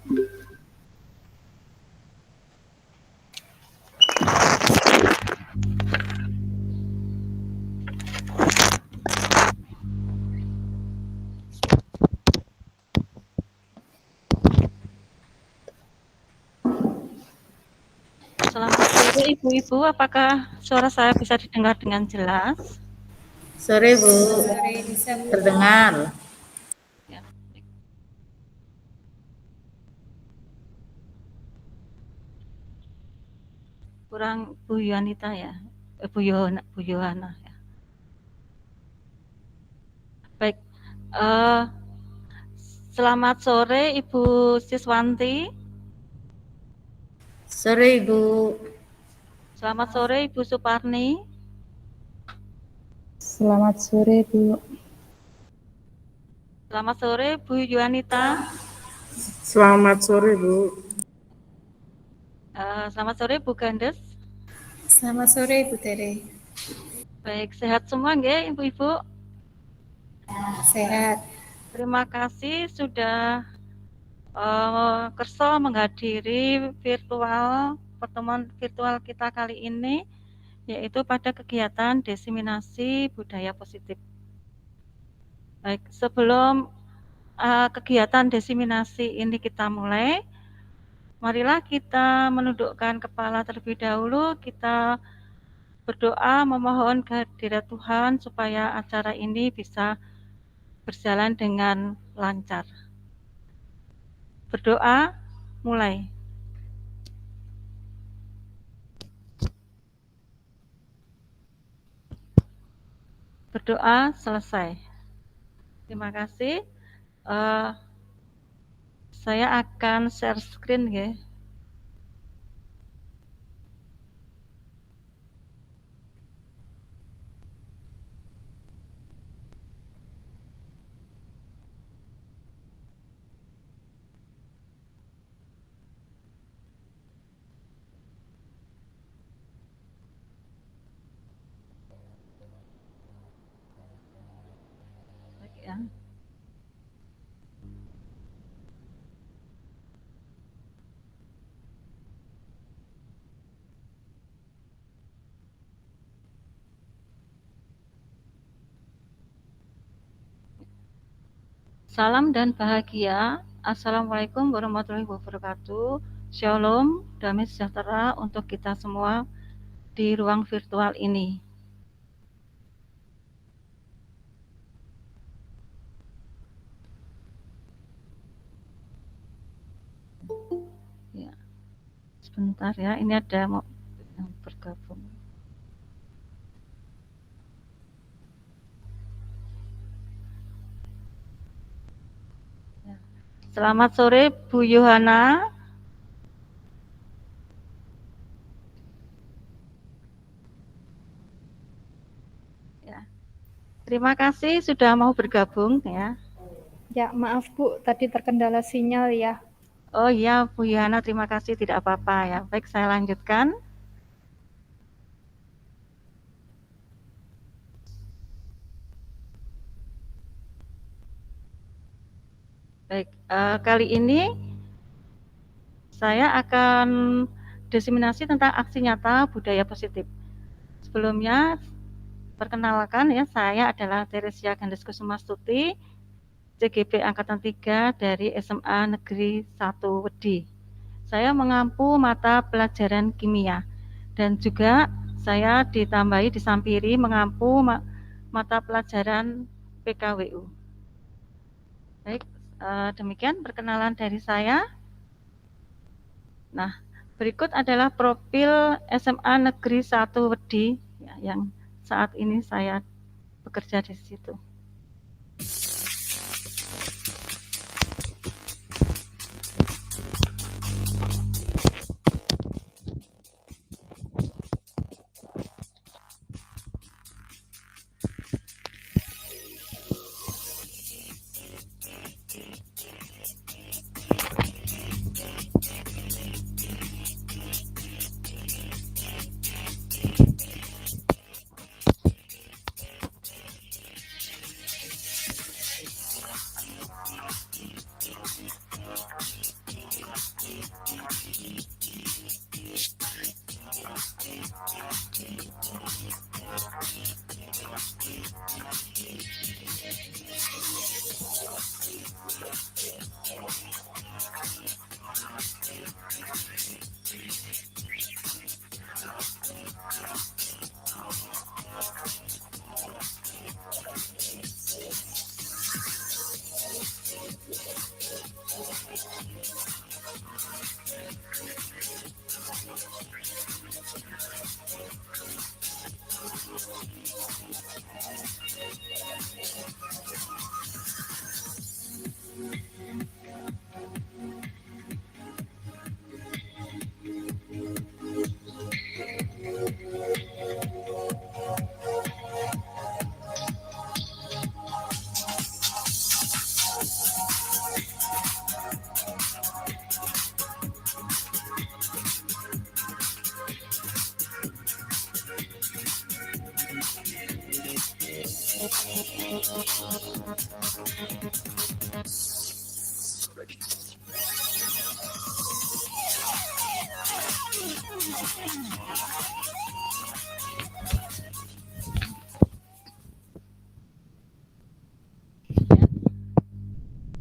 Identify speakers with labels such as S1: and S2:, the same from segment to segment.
S1: Selamat sore Ibu-Ibu, apakah suara saya bisa didengar dengan jelas?
S2: Sore Bu,
S3: Sore bisa Bu.
S2: terdengar.
S1: Ya. Kurang Bu Yuanita ya, Bu Yohana ya. Baik, selamat sore Ibu Siswanti.
S2: Sore Ibu.
S1: Selamat sore Ibu Suparni.
S3: Selamat sore Bu.
S1: Selamat sore Bu Yuanita.
S2: Selamat sore Bu.
S1: Selamat sore Bu Gandes.
S3: Selamat sore Bu Tere.
S1: Baik, sehat semua nggih Ibu-Ibu?
S3: Sehat.
S1: Terima kasih sudah kerso menghadiri pertemuan virtual kita kali ini, yaitu pada kegiatan diseminasi budaya positif. Baik, sebelum kegiatan diseminasi ini kita mulai, marilah kita menundukkan kepala terlebih dahulu, kita berdoa memohon kehadirat Tuhan supaya acara ini bisa berjalan dengan lancar. Berdoa, mulai. Berdoa, selesai. Terima kasih. Saya akan share screen ya. Ya. Salam dan bahagia. Assalamualaikum warahmatullahi wabarakatuh. Shalom, damai sejahtera untuk kita semua di ruang virtual ini. Ya. Sebentar ya, ini ada yang bergabung. Ya. Selamat sore Bu Yohana. Ya. Terima kasih sudah mau bergabung ya.
S3: Ya, maaf Bu, tadi terkendala sinyal ya.
S1: Oh iya Bu Yohana, terima kasih, tidak apa-apa ya. Baik, saya lanjutkan. Baik, kali ini saya akan diseminasi tentang aksi nyata budaya positif. Sebelumnya, perkenalkan ya, saya adalah Teresia Gandes Kusumastuti, CGP Angkatan 3 dari SMA Negeri 1 Wedi. Saya mengampu mata pelajaran kimia dan juga saya disampiri mengampu mata pelajaran PKWU. Baik, demikian perkenalan dari saya. Nah, berikut adalah profil SMA Negeri 1 Wedi ya, yang saat ini saya bekerja di situ.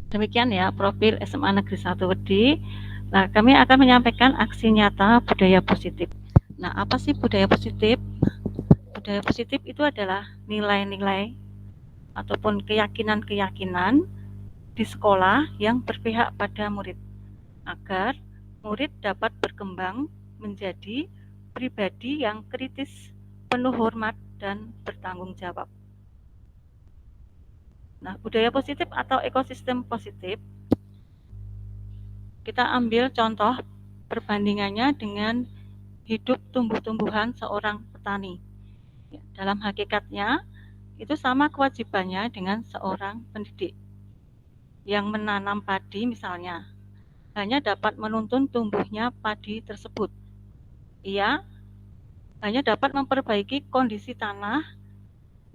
S1: Demikian ya profil SMA Negeri 1 Wedi. Nah, kami akan menyampaikan aksi nyata budaya positif. Nah, apa sih budaya positif? Budaya positif itu adalah nilai-nilai ataupun keyakinan-keyakinan di sekolah yang berpihak pada murid, agar murid dapat berkembang menjadi pribadi yang kritis, penuh hormat, dan bertanggung jawab. Nah, budaya positif atau ekosistem positif, kita ambil contoh perbandingannya dengan hidup tumbuh-tumbuhan seorang petani. Dalam hakikatnya, itu sama kewajibannya dengan seorang pendidik yang menanam padi misalnya, hanya dapat menuntun tumbuhnya padi tersebut. Ia hanya dapat memperbaiki kondisi tanah,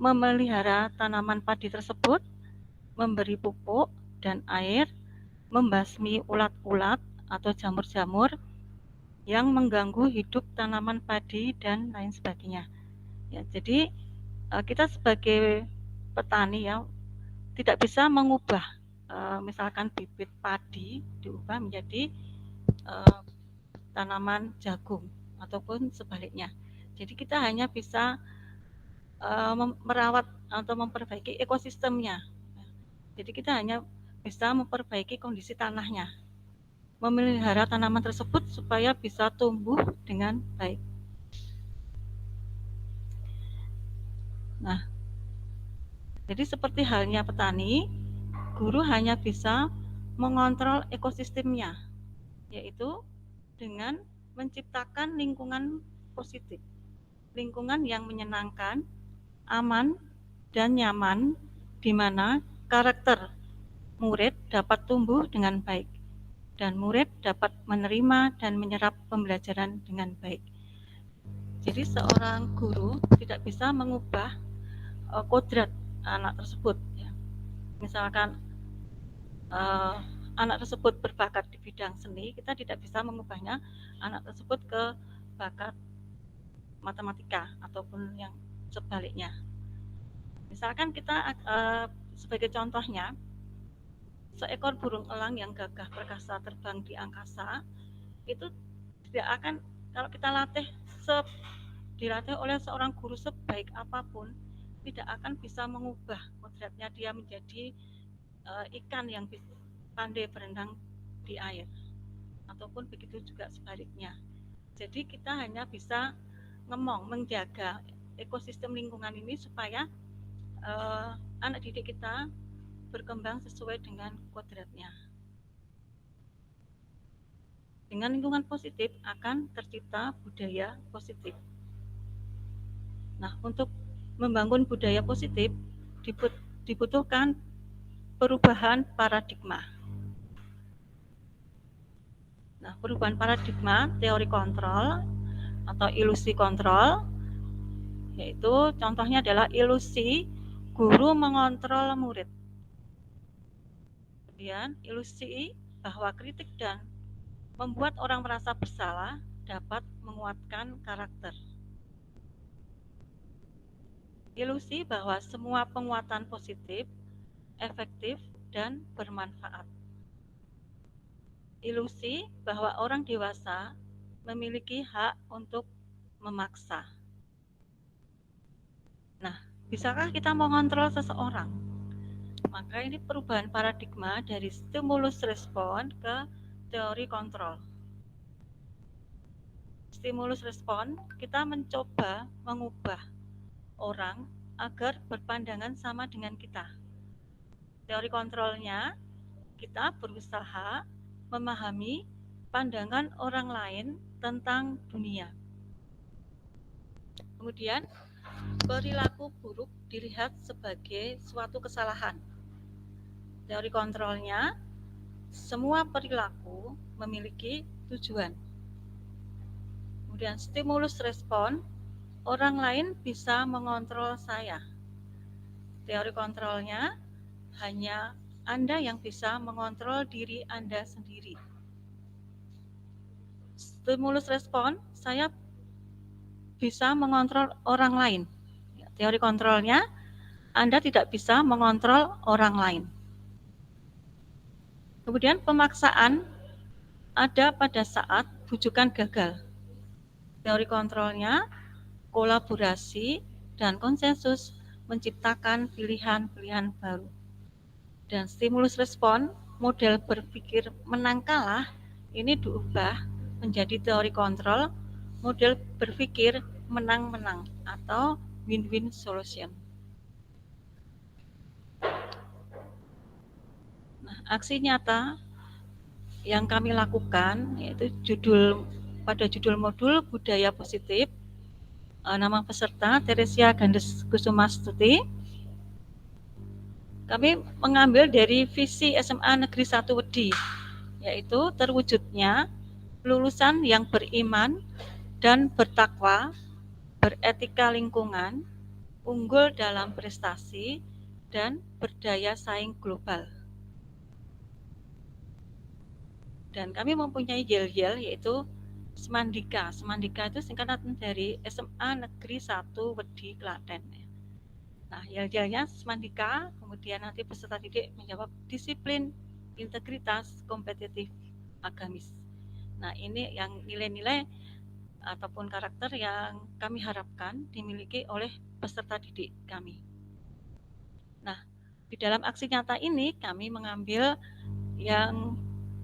S1: memelihara tanaman padi tersebut, memberi pupuk dan air, membasmi ulat-ulat atau jamur-jamur yang mengganggu hidup tanaman padi dan lain sebagainya. Ya, jadi kita sebagai petani ya tidak bisa mengubah misalkan bibit padi diubah menjadi tanaman jagung ataupun sebaliknya. Jadi kita hanya bisa merawat atau memperbaiki ekosistemnya. Jadi kita hanya bisa memperbaiki kondisi tanahnya, memelihara tanaman tersebut supaya bisa tumbuh dengan baik. Nah, jadi seperti halnya petani, guru hanya bisa mengontrol ekosistemnya, yaitu dengan menciptakan lingkungan positif, lingkungan yang menyenangkan, aman, dan nyaman, di mana karakter murid dapat tumbuh dengan baik, dan murid dapat menerima dan menyerap pembelajaran dengan baik. Jadi seorang guru tidak bisa mengubah kodrat anak tersebut. Ya. Misalkan anak tersebut berbakat di bidang seni, kita tidak bisa mengubahnya anak tersebut ke bakat matematika ataupun yang sebaliknya. Misalkan kita sebagai contohnya, seekor burung elang yang gagah perkasa terbang di angkasa, itu tidak akan, kalau kita dilatih oleh seorang guru sebaik apapun, tidak akan bisa mengubah kodratnya dia menjadi ikan yang pandai berenang di air, ataupun begitu juga sebaliknya. Jadi kita hanya bisa menjaga ekosistem lingkungan ini supaya anak didik kita berkembang sesuai dengan kodratnya. Dengan lingkungan positif akan tercipta budaya positif. Nah, untuk membangun budaya positif dibutuhkan perubahan paradigma. Nah, perubahan paradigma teori kontrol atau ilusi kontrol, yaitu contohnya adalah ilusi guru mengontrol murid. Kemudian ilusi bahwa kritik dan membuat orang merasa bersalah dapat menguatkan karakter. Ilusi bahwa semua penguatan positif, efektif, dan bermanfaat. Ilusi bahwa orang dewasa memiliki hak untuk memaksa. Nah, bisakah kita mengontrol seseorang? Maka ini perubahan paradigma dari stimulus respon ke teori kontrol. Stimulus respon, kita mencoba mengubah orang agar berpandangan sama dengan kita. Teori kontrolnya, kita berusaha memahami pandangan orang lain tentang dunia. Kemudian, perilaku buruk dilihat sebagai suatu kesalahan. Teori kontrolnya, semua perilaku memiliki tujuan. Kemudian stimulus respon, orang lain bisa mengontrol saya. Teori kontrolnya hanya Anda yang bisa mengontrol diri Anda sendiri. Stimulus respon, saya bisa mengontrol orang lain. Teori kontrolnya, Anda tidak bisa mengontrol orang lain. Kemudian pemaksaan ada pada saat bujukan gagal. Teori kontrolnya, kolaborasi dan konsensus menciptakan pilihan-pilihan baru. Dan stimulus respon, model berpikir menang kalah, ini diubah menjadi teori kontrol, model berpikir menang-menang atau win-win solution. Nah, aksi nyata yang kami lakukan yaitu pada judul modul budaya positif, nama peserta Teresia Gandes Kusumastuti. Kami mengambil dari visi SMA Negeri 1 Wedi, yaitu terwujudnya lulusan yang beriman dan bertakwa, beretika lingkungan, unggul dalam prestasi, dan berdaya saing global. Dan kami mempunyai yel-yel yaitu Semandika. Semandika itu singkatan dari SMA Negeri 1 Wedi Klaten. Nah, yel-yelnya Semandika, kemudian nanti peserta didik menjawab disiplin, integritas, kompetitif, agamis. Nah, ini yang nilai-nilai ataupun karakter yang kami harapkan dimiliki oleh peserta didik kami. Nah, di dalam aksi nyata ini kami mengambil yang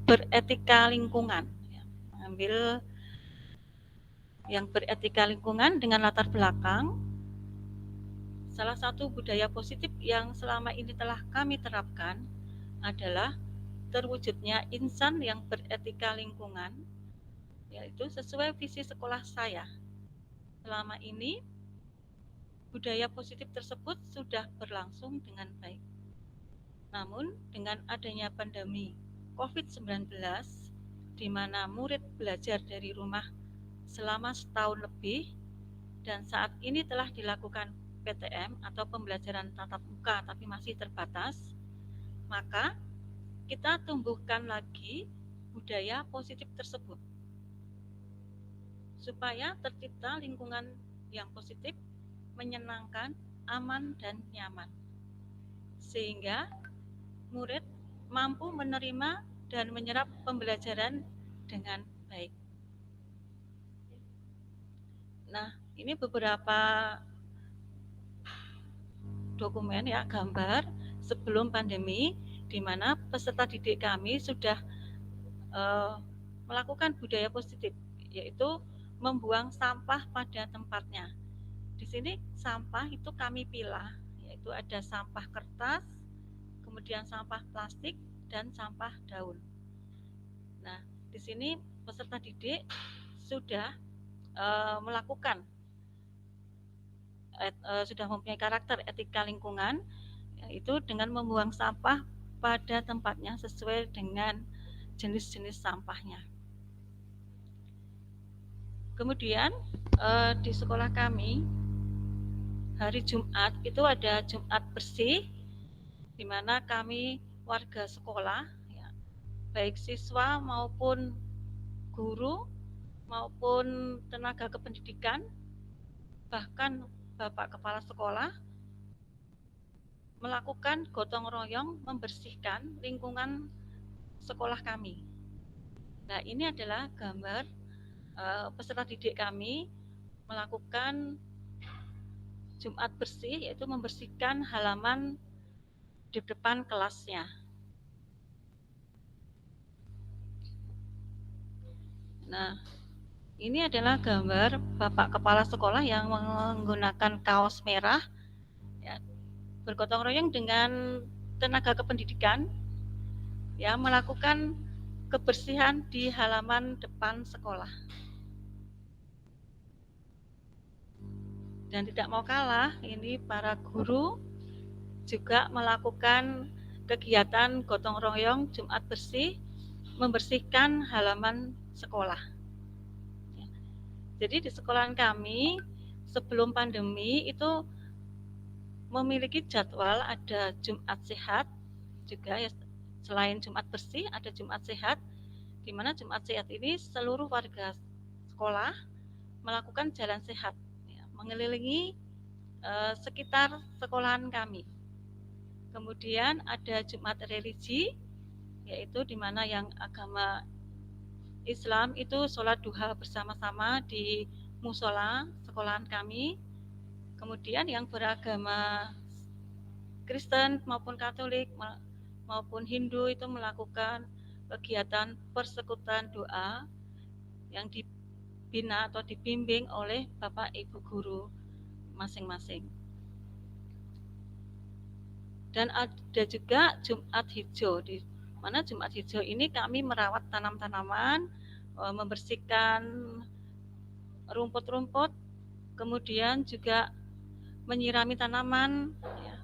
S1: beretika lingkungan, mengambil yang beretika lingkungan dengan latar belakang salah satu budaya positif yang selama ini telah kami terapkan adalah terwujudnya insan yang beretika lingkungan, yaitu sesuai visi sekolah saya. Selama ini budaya positif tersebut sudah berlangsung dengan baik. Namun dengan adanya pandemi COVID-19, di mana murid belajar dari rumah selama setahun lebih, dan saat ini telah dilakukan PTM atau pembelajaran tatap muka tapi masih terbatas, maka kita tumbuhkan lagi budaya positif tersebut supaya tercipta lingkungan yang positif, menyenangkan, aman, dan nyaman, sehingga murid mampu menerima dan menyerap pembelajaran dengan baik. Nah, ini beberapa dokumen ya, gambar sebelum pandemi, di mana peserta didik kami sudah melakukan budaya positif, yaitu membuang sampah pada tempatnya. Di sini sampah itu kami pilah, yaitu ada sampah kertas, kemudian sampah plastik, dan sampah daun. Nah, di sini peserta didik sudah melakukan sudah mempunyai karakter etika lingkungan, yaitu dengan membuang sampah pada tempatnya sesuai dengan jenis-jenis sampahnya. Kemudian di sekolah kami hari Jumat itu ada Jumat bersih, di mana kami warga sekolah, ya, baik siswa maupun guru maupun tenaga kependidikan, bahkan Bapak Kepala Sekolah, melakukan gotong royong membersihkan lingkungan sekolah kami. Nah, ini adalah gambar peserta didik kami melakukan Jumat bersih, yaitu membersihkan halaman di depan kelasnya. Nah, ini adalah gambar Bapak Kepala Sekolah yang menggunakan kaos merah, ya, bergotong royong dengan tenaga kependidikan, ya, melakukan kebersihan di halaman depan sekolah. Dan tidak mau kalah, ini para guru juga melakukan kegiatan gotong royong Jumat bersih, membersihkan halaman sekolah. Jadi di sekolahan kami sebelum pandemi itu memiliki jadwal, ada Jumat sehat juga ya, selain Jumat bersih ada Jumat sehat, di mana Jumat sehat ini seluruh warga sekolah melakukan jalan sehat ya, mengelilingi sekitar sekolahan kami. Kemudian ada Jumat religi, yaitu di mana yang agama Islam itu sholat duha bersama-sama di musola sekolahan kami. Kemudian yang beragama Kristen maupun Katolik maupun Hindu itu melakukan kegiatan persekutuan doa yang dibina atau dibimbing oleh Bapak Ibu guru masing-masing. Dan ada juga Jumat hijau, di mana Jumat hijau ini kami merawat tanam-tanaman, membersihkan rumput-rumput, kemudian juga menyirami tanaman, ya,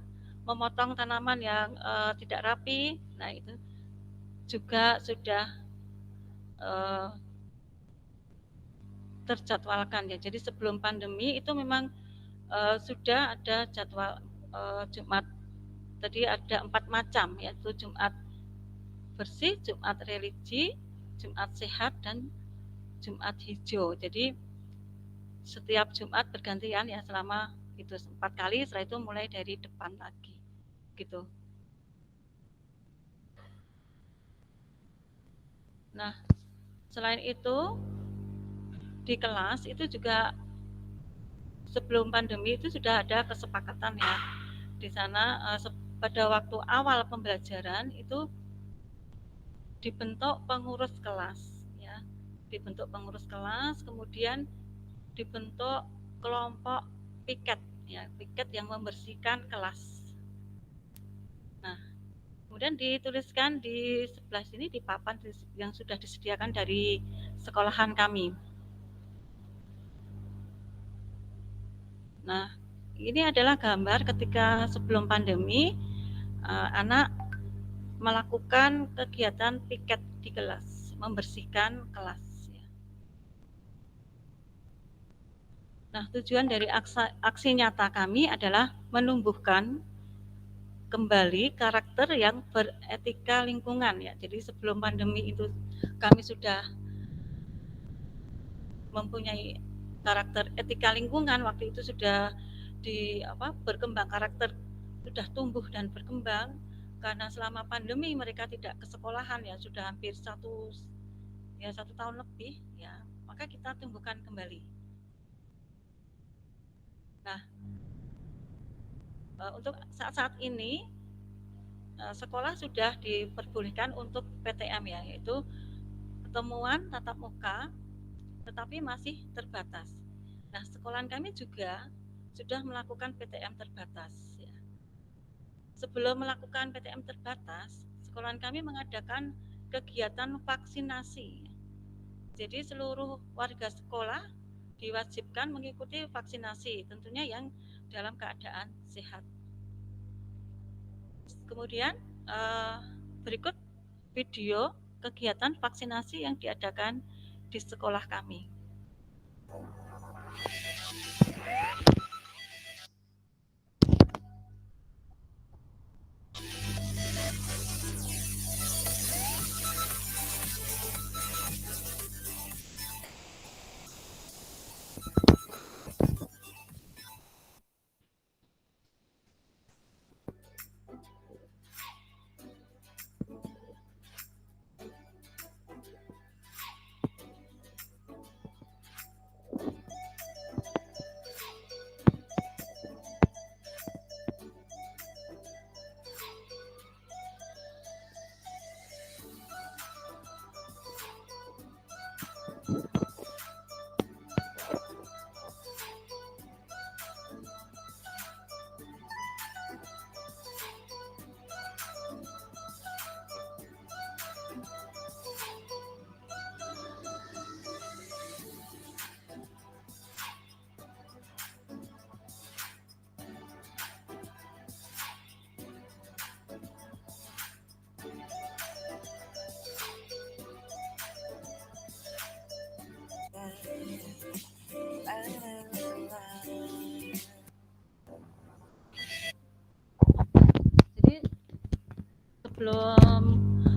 S1: memotong tanaman yang tidak rapi. Nah itu juga sudah terjadwalkan ya. Jadi sebelum pandemi itu memang sudah ada jadwal Jumat. Tadi ada 4 macam, yaitu Jumat bersih, Jumat religi, Jumat sehat, dan Jumat hijau. Jadi setiap Jumat bergantian ya selama itu 4 kali, setelah itu mulai dari depan lagi gitu. Nah, selain itu di kelas itu juga sebelum pandemi itu sudah ada kesepakatan ya. Di sana pada waktu awal pembelajaran itu dibentuk pengurus kelas ya. Dibentuk pengurus kelas, kemudian dibentuk kelompok piket ya, piket yang membersihkan kelas. Nah, kemudian dituliskan di sebelah sini di papan yang sudah disediakan dari sekolahan kami. Nah, ini adalah gambar ketika sebelum pandemi anak melakukan kegiatan piket di kelas, membersihkan kelas. Nah, tujuan dari aksi nyata kami adalah menumbuhkan kembali karakter yang beretika lingkungan ya. Jadi sebelum pandemi itu kami sudah mempunyai karakter etika lingkungan, waktu itu sudah berkembang, karakter sudah tumbuh dan berkembang karena selama pandemi mereka tidak ke sekolahan ya, sudah hampir satu tahun lebih ya, maka kita tumbuhkan kembali. Nah, untuk saat-saat ini sekolah sudah diperbolehkan untuk PTM ya, yaitu pertemuan tatap muka, tetapi masih terbatas. Nah, sekolahan kami juga sudah melakukan PTM terbatas. Ya. Sebelum melakukan PTM terbatas, sekolahan kami mengadakan kegiatan vaksinasi. Jadi seluruh warga sekolah diwajibkan mengikuti vaksinasi, tentunya yang dalam keadaan sehat. Kemudian berikut video kegiatan vaksinasi yang diadakan di sekolah kami.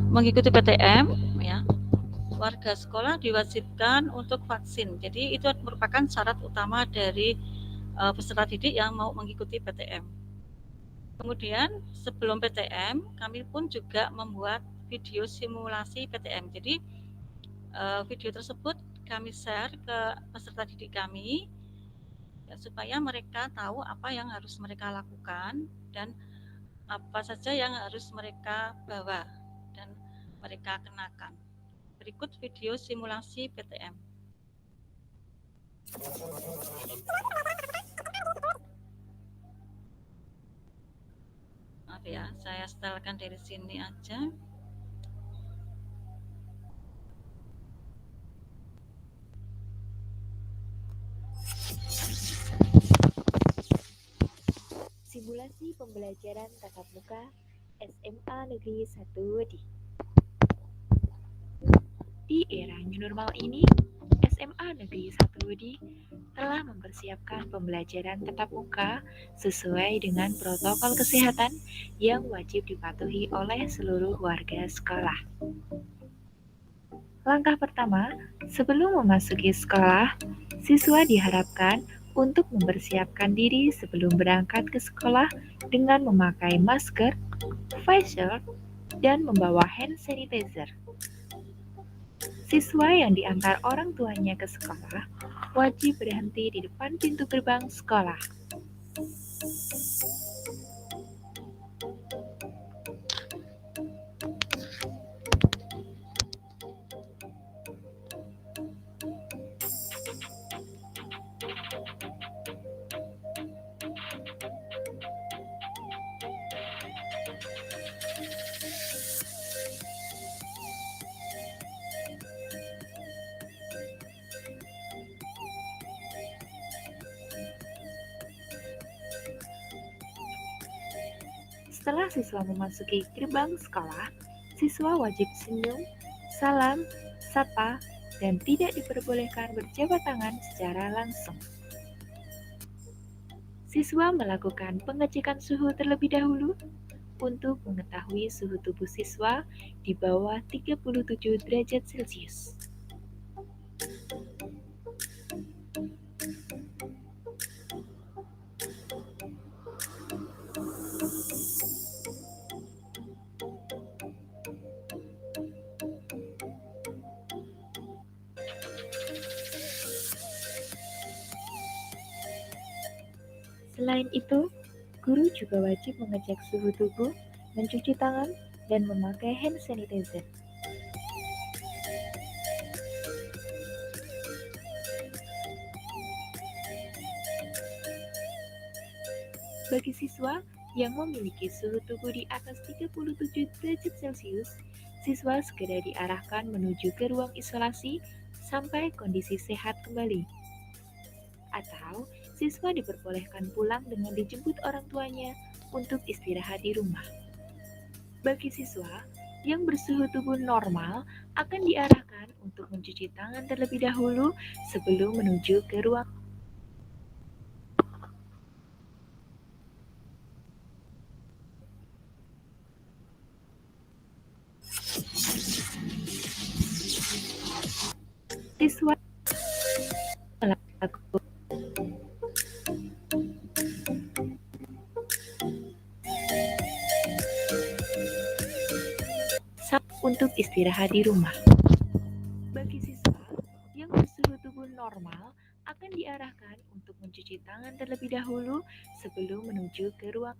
S1: mengikuti PTM, ya, warga sekolah diwajibkan untuk vaksin. Jadi itu merupakan syarat utama dari peserta didik yang mau mengikuti PTM. Kemudian sebelum PTM, kami pun juga membuat video simulasi PTM. Jadi video tersebut kami share ke peserta didik kami, ya, supaya mereka tahu apa yang harus mereka lakukan dan apa saja yang harus mereka bawa dan mereka kenakan. Berikut video simulasi PTM. Maaf ya, saya setelkan dari sini aja.
S4: Simulasi pembelajaran tatap muka SMA Negeri 1 Wedi. Di era new normal ini, SMA Negeri 1 Wedi telah mempersiapkan pembelajaran tatap muka sesuai dengan protokol kesehatan yang wajib dipatuhi oleh seluruh warga sekolah. Langkah pertama, sebelum memasuki sekolah, siswa diharapkan untuk mempersiapkan diri sebelum berangkat ke sekolah dengan memakai masker, face shield, dan membawa hand sanitizer. Siswa yang diantar orang tuanya ke sekolah wajib berhenti di depan pintu gerbang sekolah. Setelah siswa memasuki gerbang sekolah, siswa wajib senyum, salam, sapa, dan tidak diperbolehkan berjabat tangan secara langsung. Siswa melakukan pengecekan suhu terlebih dahulu untuk mengetahui suhu tubuh siswa di bawah 37 derajat Celcius. Selain itu, guru juga wajib mengecek suhu tubuh, mencuci tangan, dan memakai hand sanitizer. Bagi siswa yang memiliki suhu tubuh di atas 37 derajat Celcius, siswa segera diarahkan menuju ke ruang isolasi sampai kondisi sehat kembali. Atau siswa diperbolehkan pulang dengan dijemput orang tuanya untuk istirahat di rumah. Bagi siswa yang bersuhu tubuh normal akan diarahkan untuk mencuci tangan terlebih dahulu sebelum menuju ke ruang. Siswa melakukan untuk istirahat di rumah. Bagi siswa yang bersuhu tubuh normal akan diarahkan untuk mencuci tangan terlebih dahulu sebelum menuju ke ruang.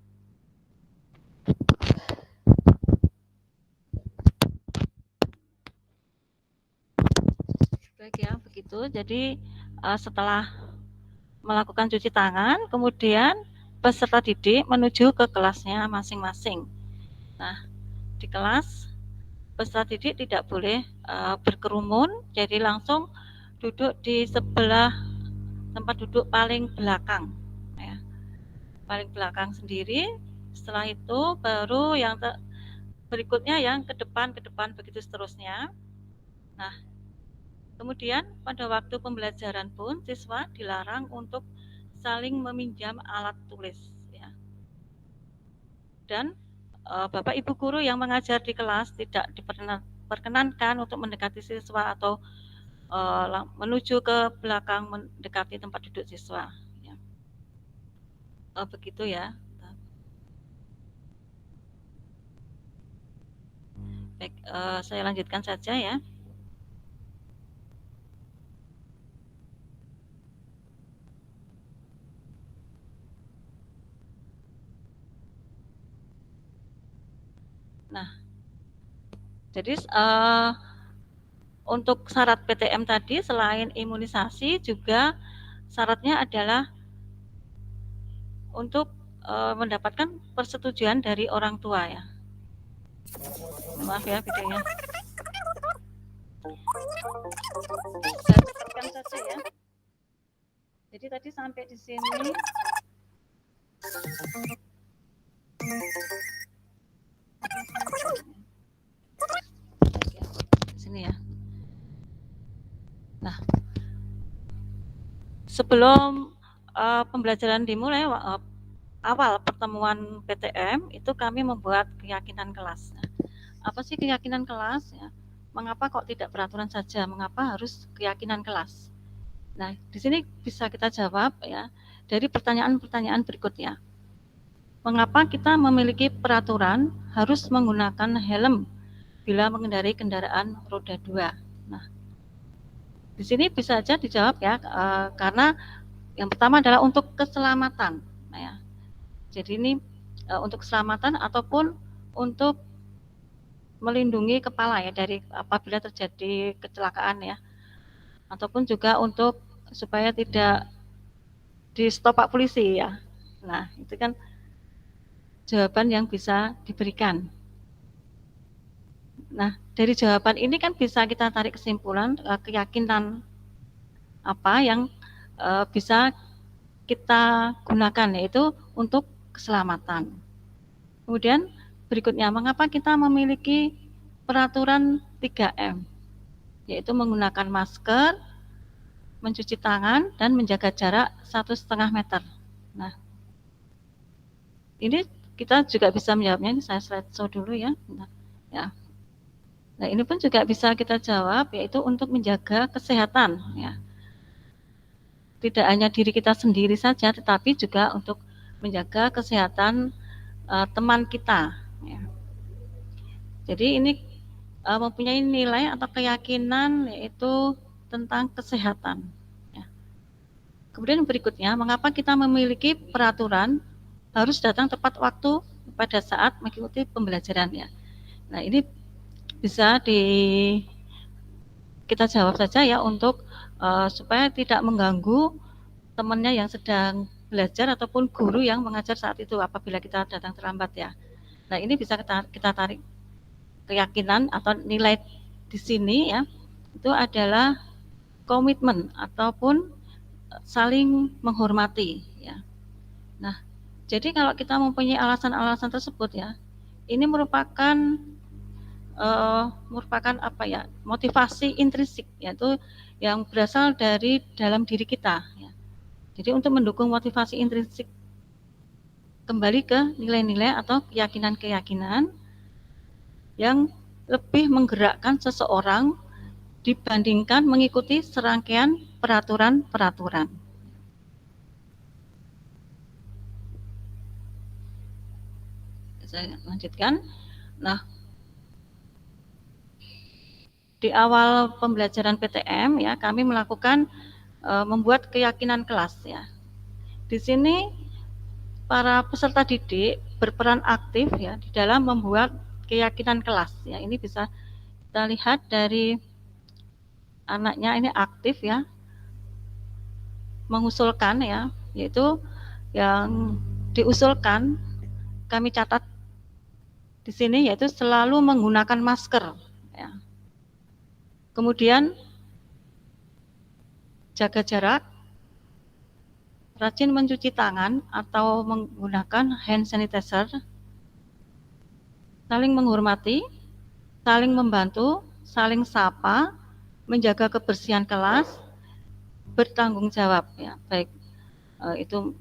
S1: Baik ya, begitu. Jadi setelah melakukan cuci tangan, kemudian peserta didik menuju ke kelasnya masing-masing. Nah, di kelas peserta didik tidak boleh berkerumun, jadi langsung duduk di sebelah tempat duduk paling belakang, ya, paling belakang sendiri. Setelah itu baru yang berikutnya yang ke depan begitu seterusnya. Nah, kemudian pada waktu pembelajaran pun siswa dilarang untuk saling meminjam alat tulis, ya. Dan Bapak Ibu guru yang mengajar di kelas tidak diperkenankan untuk mendekati siswa atau menuju ke belakang mendekati tempat duduk siswa. Ya. Begitu ya. Baik, saya lanjutkan saja ya. Nah, jadi untuk syarat PTM tadi selain imunisasi juga syaratnya adalah untuk mendapatkan persetujuan dari orang tua ya. Maaf ya videonya. Saya cepatkan saja ya. Jadi tadi sampai di sini. Sini ya. Nah, sebelum pembelajaran dimulai awal pertemuan PTM itu kami membuat keyakinan kelas. Nah, apa sih keyakinan kelas ya? Mengapa kok tidak peraturan saja? Mengapa harus keyakinan kelas? Nah, di sini bisa kita jawab ya dari pertanyaan-pertanyaan berikutnya. Mengapa kita memiliki peraturan harus menggunakan helm bila mengendarai kendaraan roda 2? Nah, di sini bisa saja dijawab ya, karena yang pertama adalah untuk keselamatan. Nah, ya. Jadi ini untuk keselamatan ataupun untuk melindungi kepala ya dari apabila terjadi kecelakaan ya, ataupun juga untuk supaya tidak di stop Pak polisi ya. Nah, itu kan jawaban yang bisa diberikan. Nah, dari jawaban ini kan bisa kita tarik kesimpulan keyakinan apa yang bisa kita gunakan, yaitu untuk keselamatan. Kemudian berikutnya, mengapa kita memiliki peraturan 3M, yaitu menggunakan masker, mencuci tangan, dan menjaga jarak 1,5 meter. Nah, ini kita juga bisa menjawabnya. Ini saya slideshow dulu ya. Nah, ini pun juga bisa kita jawab, yaitu untuk menjaga kesehatan ya. Tidak hanya diri kita sendiri saja, tetapi juga untuk menjaga kesehatan teman kita ya. Jadi ini mempunyai nilai atau keyakinan yaitu tentang kesehatan ya. Kemudian berikutnya, mengapa kita memiliki peraturan harus datang tepat waktu pada saat mengikuti pembelajaran ya. Nah, ini bisa kita jawab saja ya untuk supaya tidak mengganggu temannya yang sedang belajar ataupun guru yang mengajar saat itu apabila kita datang terlambat ya. Nah, ini bisa kita tarik keyakinan atau nilai di sini ya, itu adalah komitmen ataupun saling menghormati ya. Nah, jadi kalau kita mempunyai alasan-alasan tersebut ya, ini merupakan apa ya, motivasi intrinsik, yaitu yang berasal dari dalam diri kita ya. Jadi untuk mendukung motivasi intrinsik kembali ke nilai-nilai atau keyakinan-keyakinan yang lebih menggerakkan seseorang dibandingkan mengikuti serangkaian peraturan-peraturan. Saya lanjutkan. Nah, di awal pembelajaran PTM ya, kami melakukan membuat keyakinan kelas ya. Di sini para peserta didik berperan aktif ya di dalam membuat keyakinan kelas ya. Ini bisa kita lihat dari anaknya ini aktif ya, mengusulkan ya, yaitu yang diusulkan kami catat di sini yaitu selalu menggunakan masker ya. Kemudian jaga jarak, rajin mencuci tangan atau menggunakan hand sanitizer, saling menghormati, saling membantu, saling sapa, menjaga kebersihan kelas, bertanggung jawab ya, baik itu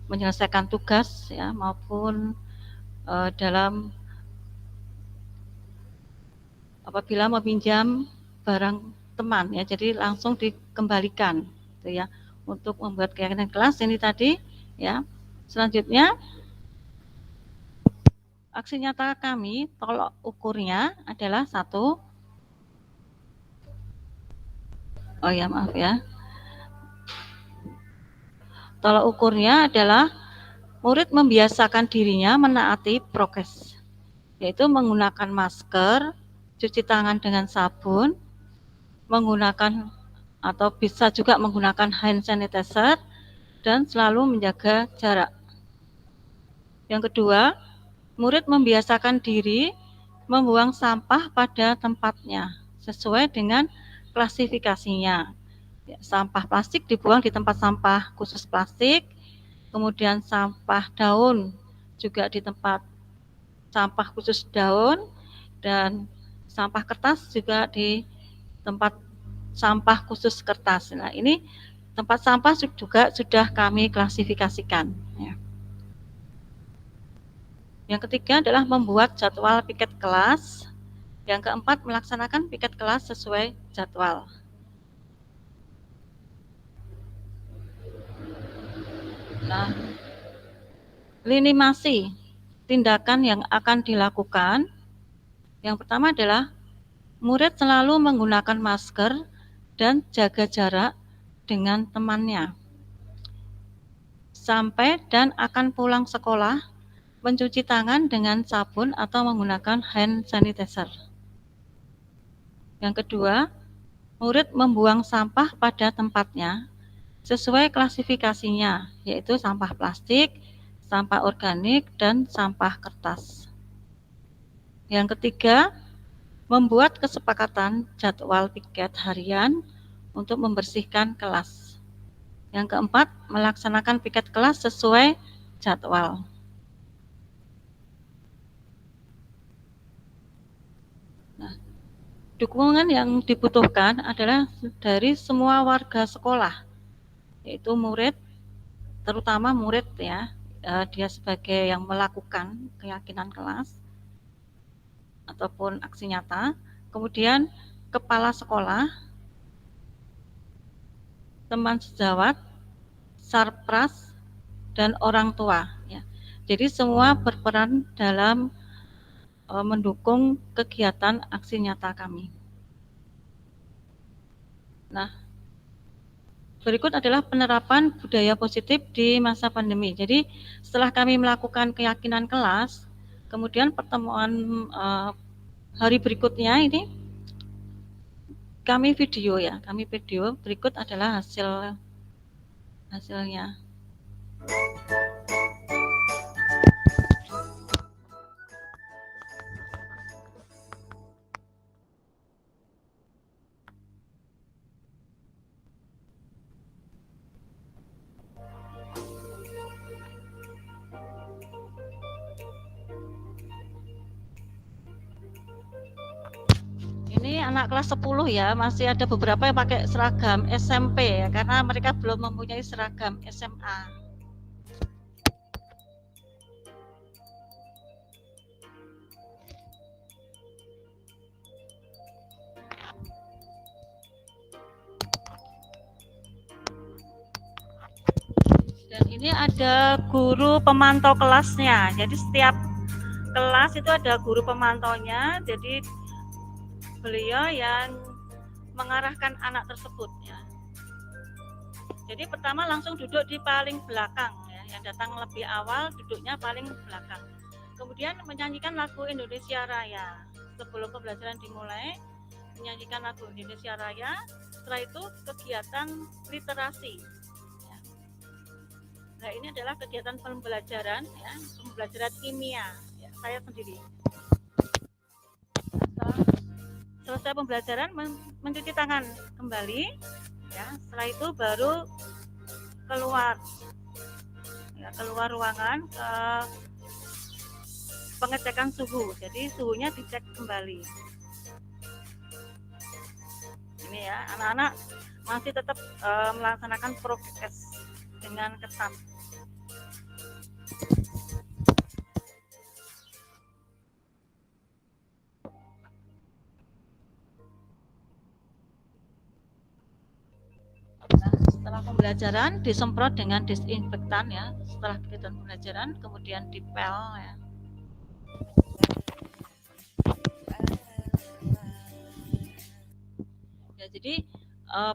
S1: menyelesaikan tugas ya maupun dalam apabila meminjam barang teman ya, jadi langsung dikembalikan gitu ya, untuk membuat keyakinan kelas ini tadi ya. Selanjutnya aksi nyata kami tolok ukurnya adalah satu, oh ya maaf ya, tolok ukurnya adalah murid membiasakan dirinya menaati prokes, yaitu menggunakan masker, cuci tangan dengan sabun, menggunakan atau bisa juga menggunakan hand sanitizer, dan selalu menjaga jarak. Yang kedua, murid membiasakan diri membuang sampah pada tempatnya sesuai dengan klasifikasinya. Ya, sampah plastik dibuang di tempat sampah khusus plastik, kemudian sampah daun juga di tempat sampah khusus daun, dan sampah kertas juga di tempat sampah khusus kertas. Nah, ini tempat sampah juga sudah kami klasifikasikan. Ya. Yang ketiga adalah membuat jadwal piket kelas. Yang keempat, melaksanakan piket kelas sesuai jadwal. Nah, lini masi tindakan yang akan dilakukan. Yang pertama adalah murid selalu menggunakan masker dan jaga jarak dengan temannya. Sampai dan akan pulang sekolah, mencuci tangan dengan sabun atau menggunakan hand sanitizer. Yang kedua, murid membuang sampah pada tempatnya sesuai klasifikasinya, yaitu sampah plastik, sampah organik, dan sampah kertas. Yang ketiga, membuat kesepakatan jadwal piket harian untuk membersihkan kelas. Yang keempat, melaksanakan piket kelas sesuai jadwal. Nah, dukungan yang dibutuhkan adalah dari semua warga sekolah, yaitu murid, terutama murid ya, dia sebagai yang melakukan keyakinan kelas ataupun aksi nyata, kemudian kepala sekolah, teman sejawat, sarpras, dan orang tua. Ya. Jadi semua berperan dalam mendukung kegiatan aksi nyata kami. Nah, berikut adalah penerapan budaya positif di masa pandemi. Jadi setelah kami melakukan keyakinan kelas, kemudian pertemuan hari berikutnya ini kami video ya, berikut adalah hasilnya. Ini anak kelas 10 ya, masih ada beberapa yang pakai seragam SMP ya, karena mereka belum mempunyai seragam SMA. Dan ini ada guru pemantau kelasnya, jadi setiap kelas itu ada guru pemantaunya, jadi beliau yang mengarahkan anak tersebut ya. Jadi pertama langsung duduk di paling belakang ya, yang datang lebih awal duduknya paling belakang. Kemudian menyanyikan lagu Indonesia Raya. Sebelum pembelajaran dimulai, menyanyikan lagu Indonesia Raya. Setelah itu kegiatan literasi. Ya. Nah, ini adalah kegiatan pembelajaran ya, pembelajaran kimia. Ya, saya sendiri. Selesai pembelajaran mencuci tangan kembali ya, setelah itu baru keluar ruangan ke pengecekan suhu, jadi suhunya dicek kembali. Ini ya, anak-anak masih tetap melaksanakan prokes dengan ketat. setelah pembelajaran disemprot dengan disinfektan ya. Setelah kegiatan pembelajaran kemudian dipel ya. Ya, jadi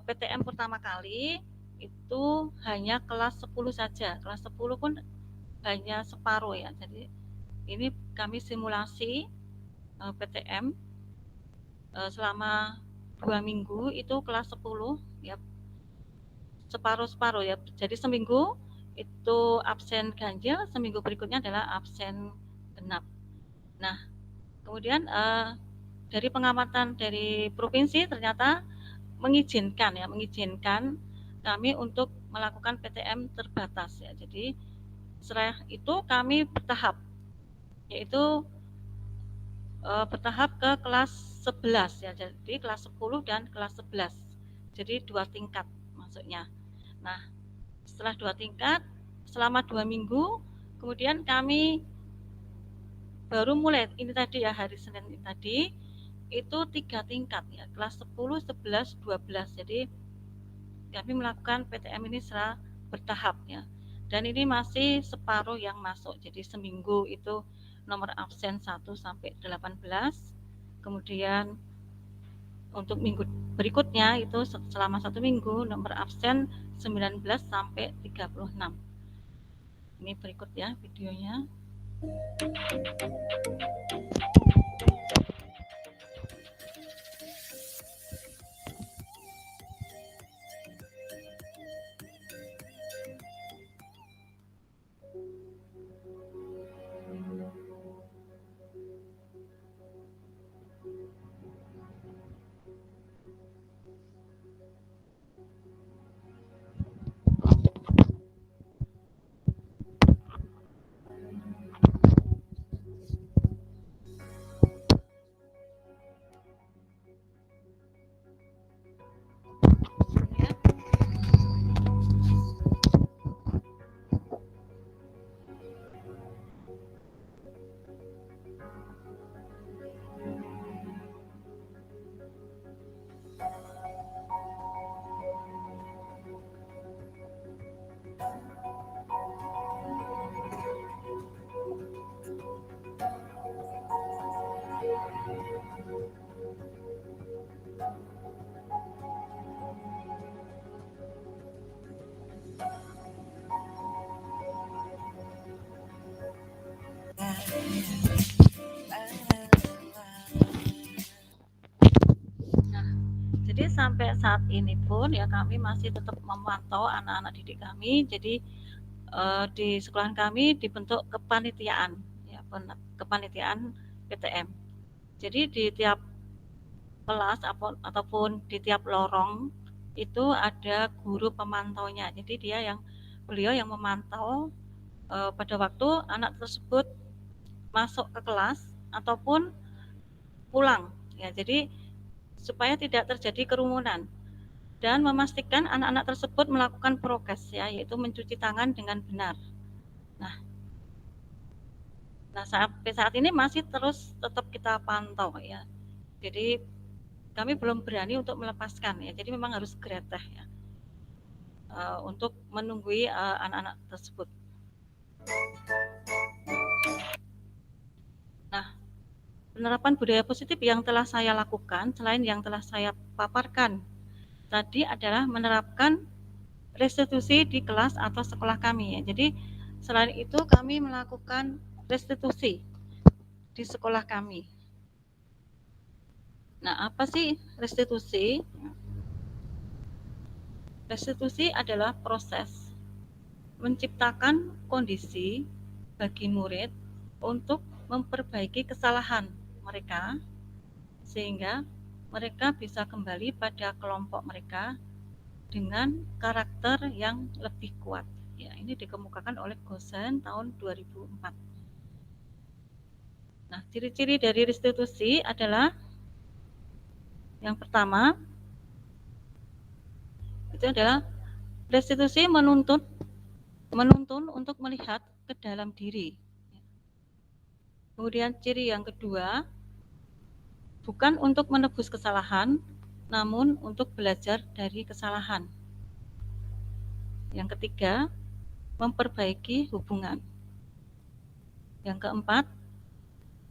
S1: PTM pertama kali itu hanya kelas 10 saja. Kelas 10 pun hanya separuh ya. Jadi ini kami simulasi PTM selama 2 minggu itu kelas 10 ya, separuh-separuh ya. Jadi seminggu itu absen ganjil, seminggu berikutnya adalah absen genap. Nah, kemudian dari pengamatan dari provinsi ternyata mengizinkan kami untuk melakukan PTM terbatas ya. Jadi setelah itu kami bertahap, yaitu bertahap ke kelas 11 ya. Jadi kelas 10 dan kelas 11. Jadi 2 tingkat maksudnya. Nah, setelah 2 tingkat selama 2 minggu kemudian kami baru mulai ini tadi ya, hari Senin ini tadi itu 3 tingkat ya, kelas 10, 11, 12. Jadi kami melakukan PTM ini secara bertahap ya. Dan ini masih separuh yang masuk. Jadi seminggu itu nomor absen 1 sampai 18. Kemudian untuk minggu berikutnya itu selama 1 minggu nomor absen 19 sampai 36. Ini berikut ya videonya. Jadi sampai saat ini pun ya kami masih tetap memantau anak-anak didik kami. Jadi di sekolahan kami dibentuk kepanitiaan ya, kepanitiaan PTM. Jadi di tiap kelas ataupun di tiap lorong itu ada guru pemantaunya. Jadi beliau yang memantau pada waktu anak tersebut masuk ke kelas ataupun pulang ya. Jadi supaya tidak terjadi kerumunan dan memastikan anak-anak tersebut melakukan prokes ya, yaitu mencuci tangan dengan benar. Nah sampai saat ini masih terus tetap kita pantau ya. Jadi kami belum berani untuk melepaskan ya. Jadi memang harus greteh ya untuk menunggui anak-anak tersebut. Nah, penerapan budaya positif yang telah saya lakukan selain yang telah saya paparkan tadi adalah menerapkan restitusi di kelas atau sekolah kami ya. Jadi selain itu kami melakukan restitusi di sekolah kami. Nah, apa sih restitusi? Restitusi adalah proses menciptakan kondisi bagi murid untuk memperbaiki kesalahan mereka sehingga mereka bisa kembali pada kelompok mereka dengan karakter yang lebih kuat. Ya, ini dikemukakan oleh Gosen tahun 2004. Nah, ciri-ciri dari restitusi adalah yang pertama itu adalah restitusi menuntun untuk melihat ke dalam diri. Kemudian ciri yang kedua, bukan untuk menebus kesalahan, namun untuk belajar dari kesalahan. Yang ketiga, memperbaiki hubungan. Yang keempat,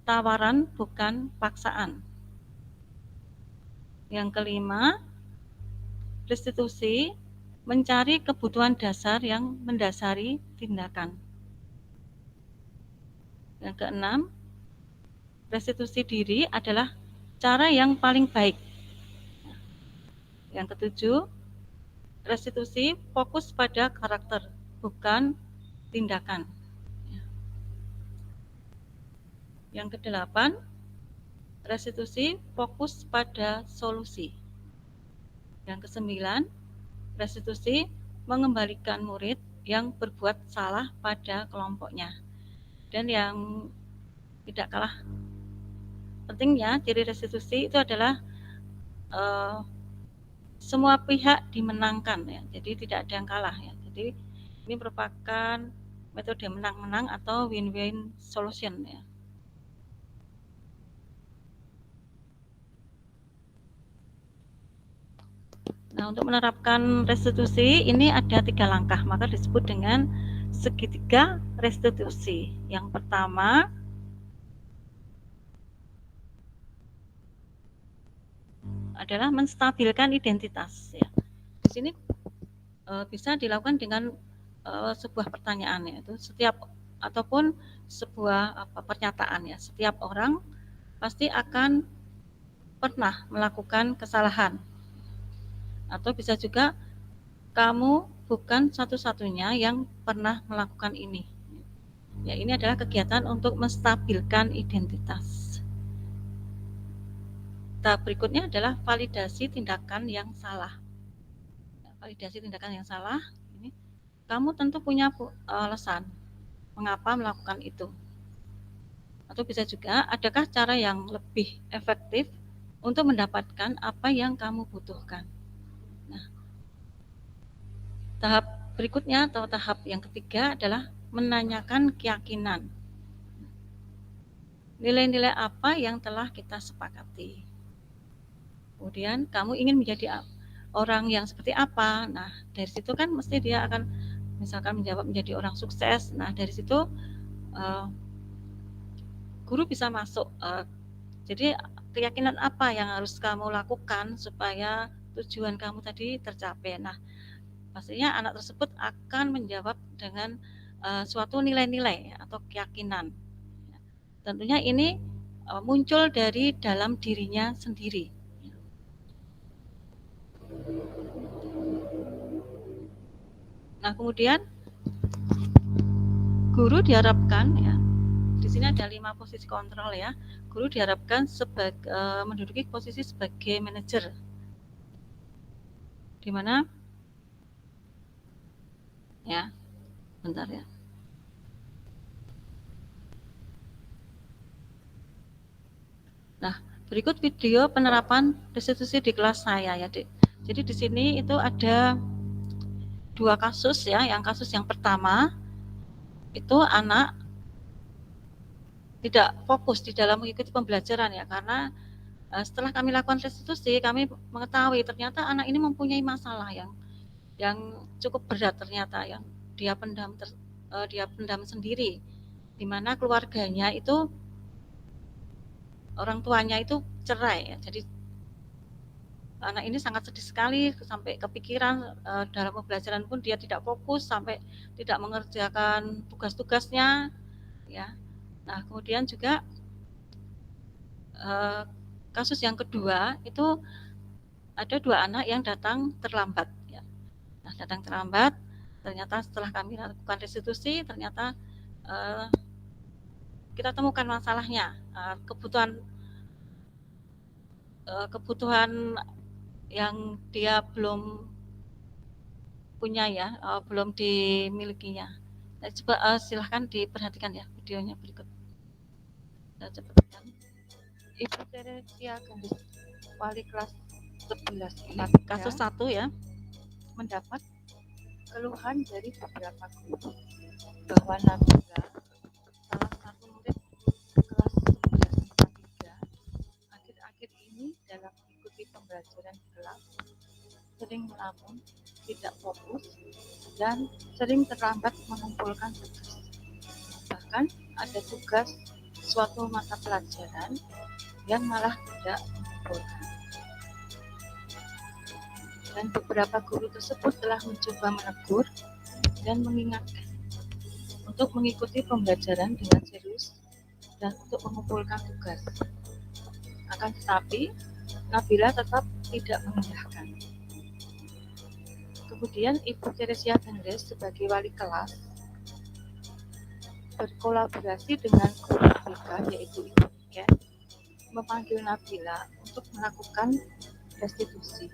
S1: tawaran bukan paksaan. Yang kelima, restitusi, mencari kebutuhan dasar yang mendasari tindakan. Yang keenam, restitusi diri adalah cara yang paling baik. Yang ketujuh, restitusi fokus pada karakter, bukan tindakan. Yang kedelapan, restitusi fokus pada solusi. Yang kesembilan, restitusi mengembalikan murid yang berbuat salah pada kelompoknya. Dan yang tidak kalah pentingnya, ciri restitusi itu adalah semua pihak dimenangkan ya. Jadi tidak ada yang kalah ya. Jadi ini merupakan metode menang-menang atau win-win solution ya. Nah, untuk menerapkan restitusi ini ada 3 langkah, maka disebut dengan segitiga restitusi. Yang pertama, adalah menstabilkan identitas ya. Di sini bisa dilakukan dengan sebuah pertanyaan, yaitu setiap ataupun sebuah pernyataan ya. Setiap orang pasti akan pernah melakukan kesalahan. Atau bisa juga kamu bukan satu-satunya yang pernah melakukan ini. Ya, ini adalah kegiatan untuk menstabilkan identitas. Tahap berikutnya adalah validasi tindakan yang salah. Validasi tindakan yang salah, ini kamu tentu punya alasan mengapa melakukan itu. Atau bisa juga, adakah cara yang lebih efektif untuk mendapatkan apa yang kamu butuhkan. Nah, tahap berikutnya atau tahap yang ketiga adalah menanyakan keyakinan. Nilai-nilai apa yang telah kita sepakati. Kemudian kamu ingin menjadi orang yang seperti apa. Nah, dari situ kan mesti dia akan misalkan menjawab menjadi orang sukses. Nah, dari situ guru bisa masuk. Jadi keyakinan apa yang harus kamu lakukan supaya tujuan kamu tadi tercapai. Nah, pastinya anak tersebut akan menjawab dengan suatu nilai-nilai atau keyakinan. Tentunya ini muncul dari dalam dirinya sendiri. Nah, kemudian guru diharapkan ya, di sini ada 5 posisi kontrol ya. Guru diharapkan menduduki posisi sebagai manajer, di mana ya, bentar ya. Nah, berikut video penerapan restitusi di kelas saya ya, Dek. Jadi di sini itu ada 2 kasus ya. Yang kasus yang pertama itu anak tidak fokus di dalam mengikuti pembelajaran ya, karena setelah kami lakukan restitusi, kami mengetahui ternyata anak ini mempunyai masalah yang cukup berat ternyata, yang dia pendam sendiri, di mana keluarganya itu orang tuanya itu cerai ya. Jadi anak ini sangat sedih sekali, sampai kepikiran dalam pembelajaran pun dia tidak fokus, sampai tidak mengerjakan tugas-tugasnya ya. Nah, kemudian juga kasus yang kedua itu ada 2 anak yang datang terlambat ya. Nah, datang terlambat, ternyata setelah kami lakukan restitusi, ternyata kita temukan masalahnya, kebutuhan yang dia belum punya ya, belum dimilikinya. Nah, coba silahkan diperhatikan ya videonya berikut. Nah, cepatkan. Ibu Teresia Gendis, wali kelas 11 kasus 1 ya, mendapat keluhan dari beberapa guru bahwa Nabila, salah satu murid kelas 11 IPA 3, akhir-akhir ini dalam mengikuti pembelajaran di kelas sering melamun, tidak fokus, dan sering terlambat mengumpulkan tugas. Bahkan ada tugas suatu mata pelajaran yang malah tidak mengumpulkan. Dan beberapa guru tersebut telah mencoba menegur dan mengingatkan untuk mengikuti pembelajaran dengan serius dan untuk mengumpulkan tugas. Akan tetapi, Nabila tetap tidak mengindahkan. Kemudian Ibu Teresia Gendres sebagai wali kelas berkolaborasi dengan guru BK yaitu Ibu Niken memanggil Nabila untuk melakukan restitusi.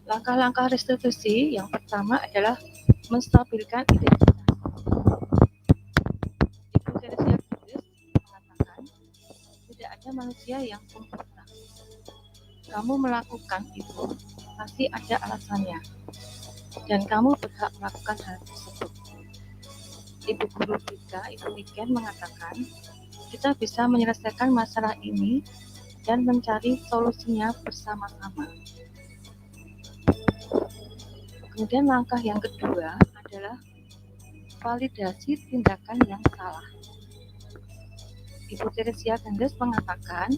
S1: Langkah-langkah restitusi yang pertama adalah menstabilkan identitas. Ibu Teresia Gendres mengatakan, tidak ada manusia yang sempurna. Kamu melakukan itu pasti ada alasannya, dan kamu berhak melakukan hal tersebut. Ibu guru BK, Ibu Niken mengatakan, kita bisa menyelesaikan masalah ini dan mencari solusinya bersama-sama. Kemudian langkah yang kedua adalah validasi tindakan yang salah. Ibu Teresia Gendres mengatakan,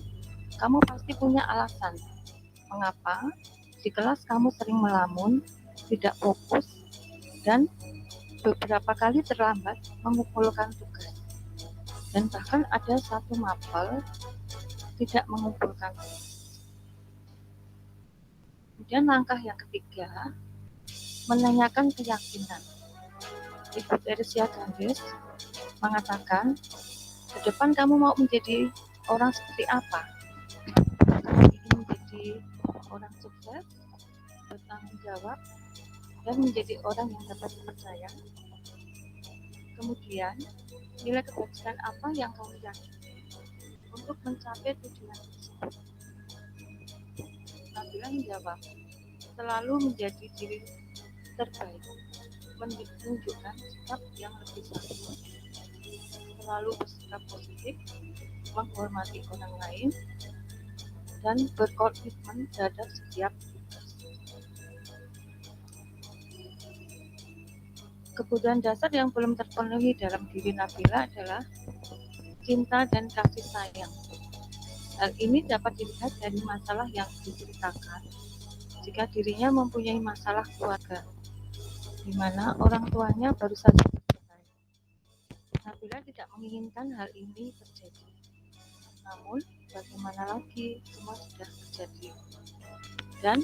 S1: kamu pasti punya alasan mengapa di kelas kamu sering melamun, tidak fokus, dan beberapa kali terlambat mengumpulkan tugas. Dan bahkan ada satu mapel tidak mengumpulkan tugas. Kemudian langkah yang ketiga, menanyakan keyakinan. Ibu Teresia Gendres mengatakan, ke depan kamu mau menjadi orang seperti apa? Kamu ingin menjadi orang sukses, bertanggung jawab, dan menjadi orang yang dapat dipercaya. Kemudian, nilai kebajikan apa yang kamu yakini untuk mencapai tujuan tersebut? Nabila menjawab, selalu menjadi diri terbaik, menunjukkan sikap yang lebih santai, selalu bersikap positif, menghormati orang lain, dan berkomitmen terhadap setiap tugas. Kebutuhan dasar yang belum terpenuhi dalam diri Nabila adalah cinta dan kasih sayang. Hal ini dapat dilihat dari masalah yang diceritakan jika dirinya mempunyai masalah keluarga, di mana orang tuanya baru saja bercerai. Nabila tidak menginginkan hal ini terjadi. Namun, bagaimana lagi, semua sudah terjadi. Dan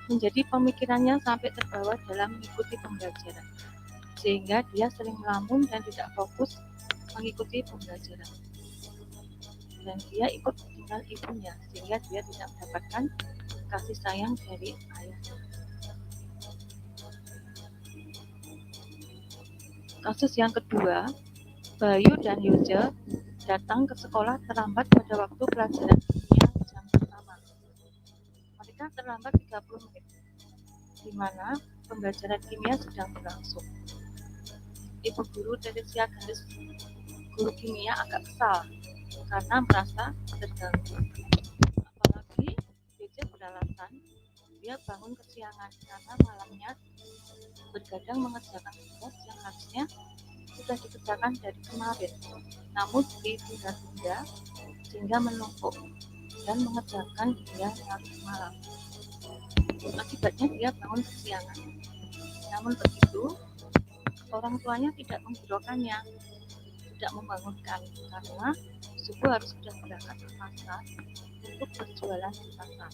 S1: menjadi pemikirannya sampai terbawa dalam mengikuti pembelajaran, sehingga dia sering melamun dan tidak fokus mengikuti pembelajaran. Dan dia ikut tinggal ibunya, sehingga dia tidak mendapatkan kasih sayang dari ayahnya. Kasus yang kedua, Bayu dan Yoja datang ke sekolah terlambat pada waktu pelajaran kimia jam pertama. Mereka terlambat 30 menit, di mana pembelajaran kimia sedang berlangsung. Ibu guru Teresia Gendres, guru kimia, agak kesal karena merasa terganggu. Apalagi Yoja beralasan dia bangun kesiangan karena malamnya bergadang mengerjakan tugas yang harusnya sudah dikerjakan dari kemarin, namun ditunda-tunda sehingga menumpuk dan mengerjakan hingga larut malam. Akibatnya dia bangun kesiangan. Namun begitu, orang tuanya tidak menghiraukannya, tidak membangunkan karena subuh harus sudah berangkat ke pasar untuk berjualan di pasar.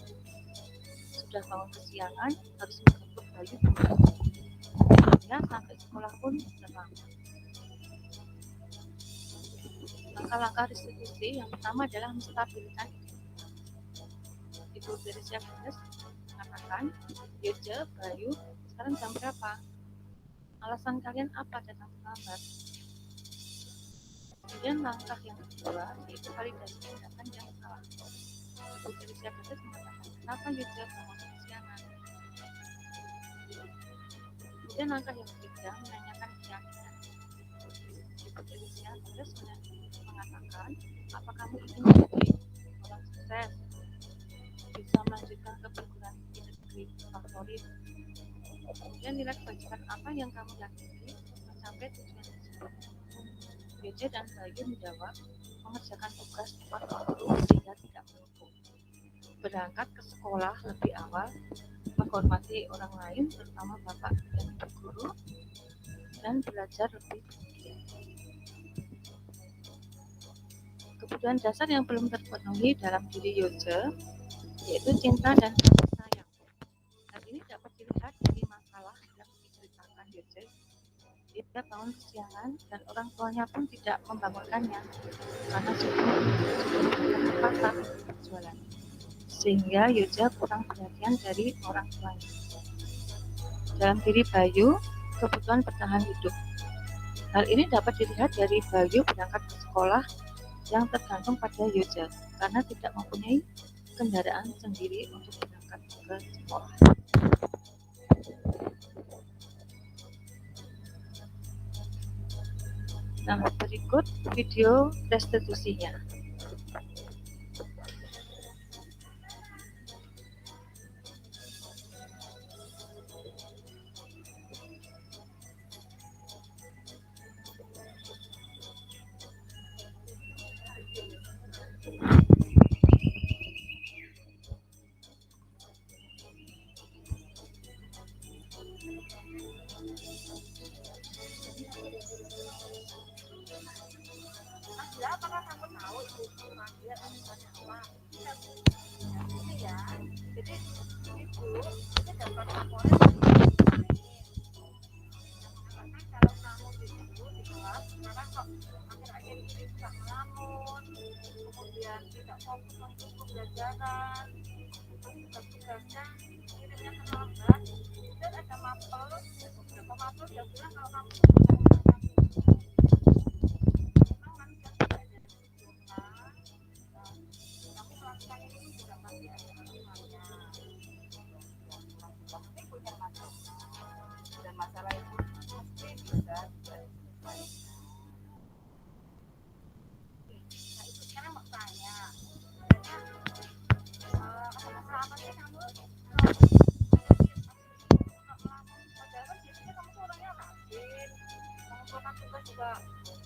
S1: Sudah bangun kesiangan, harus menjemput Bayu sehingga sampai sekolah pun terlambat. Langkah-langkah restitusi yang pertama adalah menstabilkan Ibu Teresia Gendres mengatakan, Yoja, Bayu, sekarang jam berapa? Alasan kalian apa datang terlambat? Kemudian langkah yang kedua yaitu validasi tindakan yang salah. Ibu Teresia Gendres mengatakan, kenapa Yoja bangun kesiangan? Kemudian langkah yang ketiga menanyakan keyakinan. Ibu Teresia Gendres mengatakan, apa kamu ingin menjadi orang sukses, bisa melanjutkan ke favorit. Kemudian nilai kebajikan apa yang kamu yakini mencapai tujuan tersebut. Yoja dan Bayu menjawab, mengerjakan tugas tepat waktu sehingga tidak menumpuk, berangkat ke sekolah lebih awal, menghormati orang lain terutama bapak dan ibu guru, dan belajar lebih giat. Kebutuhan dasar yang belum terpenuhi dalam diri Yoja yaitu cinta dan kasih sayang. Hal ini dapat dilihat dari masalah yang diceritakan Yoja. Dia bangun kesiangan dan orang tuanya pun tidak membangunkannya karena sudah terpatah berjualan, sehingga Yoja kurang perhatian dari orang tuanya. Dalam diri Bayu, kebutuhan bertahan hidup. Hal ini dapat dilihat dari Bayu berangkat ke sekolah yang tergantung pada Yoja karena tidak mempunyai kendaraan sendiri untuk berangkat ke sekolah. Nah, berikut video restitusinya. Apakah kamu tahu itu manggil alasannya apa? Ini ya, jadi ibu itu dapat laporan mengatakan kalau kamu di kelas sekarang kok akhir-akhir ini tidak melamun, kemudian tidak fokus untuk pembelajaran, tugas-tugasnya kirimnya terlambat, dan ada mapel, beberapa mapel yang bilang kalau kamu dan masalah itu pasti bisa sekarang mau tanya apa sih kamu padahal biasanya kamu tuh orangnya rajin, mengumpulkan tugas juga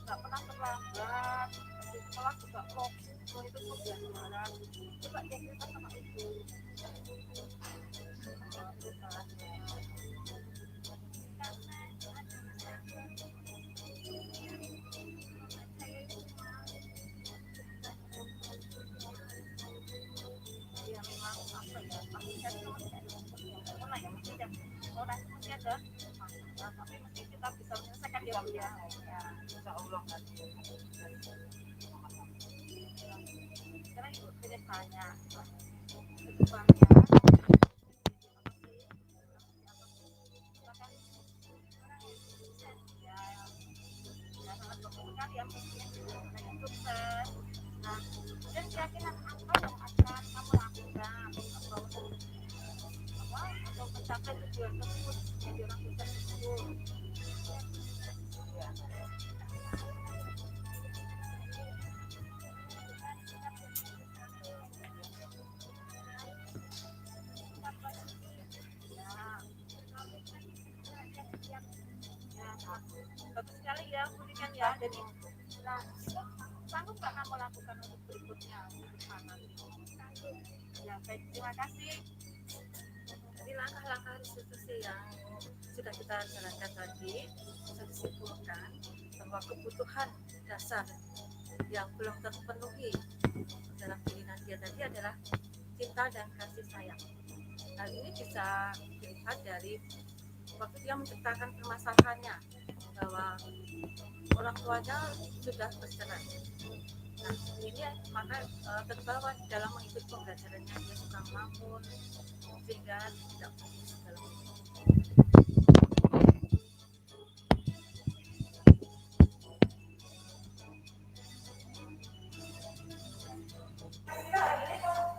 S1: nggak pernah terlambat, di sekolah juga fokus itu pembelajaran. Coba dia cerita sama ibu. Ya memang apa ya, pasti kan orang yang mesti ada orang mesti ada masalah, tapi mesti kita bisa menyelesaikan dia ya, insya Allah kan. Sekarang ibu tidak tanya kedepannya yang sukses. Nah, dan keyakinan apa yang akan kamu lakukan atau mencapai tujuan tersebut menjadi orang sukses tersebut? Ya. Bagus sekali ya, kemudian ya. Jadi, nah, sanggup nggak kamu lakukan untuk berikutnya? Ya, baik, terima kasih. Jadi langkah-langkah restitusi yang sudah kita jalankan tadi bisa disimpulkan bahwa kebutuhan dasar yang belum terpenuhi dalam diri Nadia tadi adalah cinta dan kasih sayang. Hal ini bisa dilihat dari waktu dia menceritakan permasalahannya bahwa orang tuanya sudah bercerai. Nah, ini maka terbawa dalam mengikuti pembelajarannya, dia suka melamun sehingga tidak fokus dalam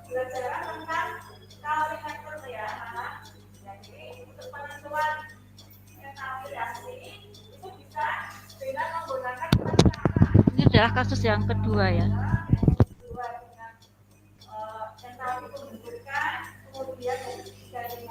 S1: belajar tentang kalori faktor ya, anak. Jadi untuk penentuan kaloriasi itu bisa dengan menggunakan cara. Ini adalah kasus yang kedua ya. Kemudian dari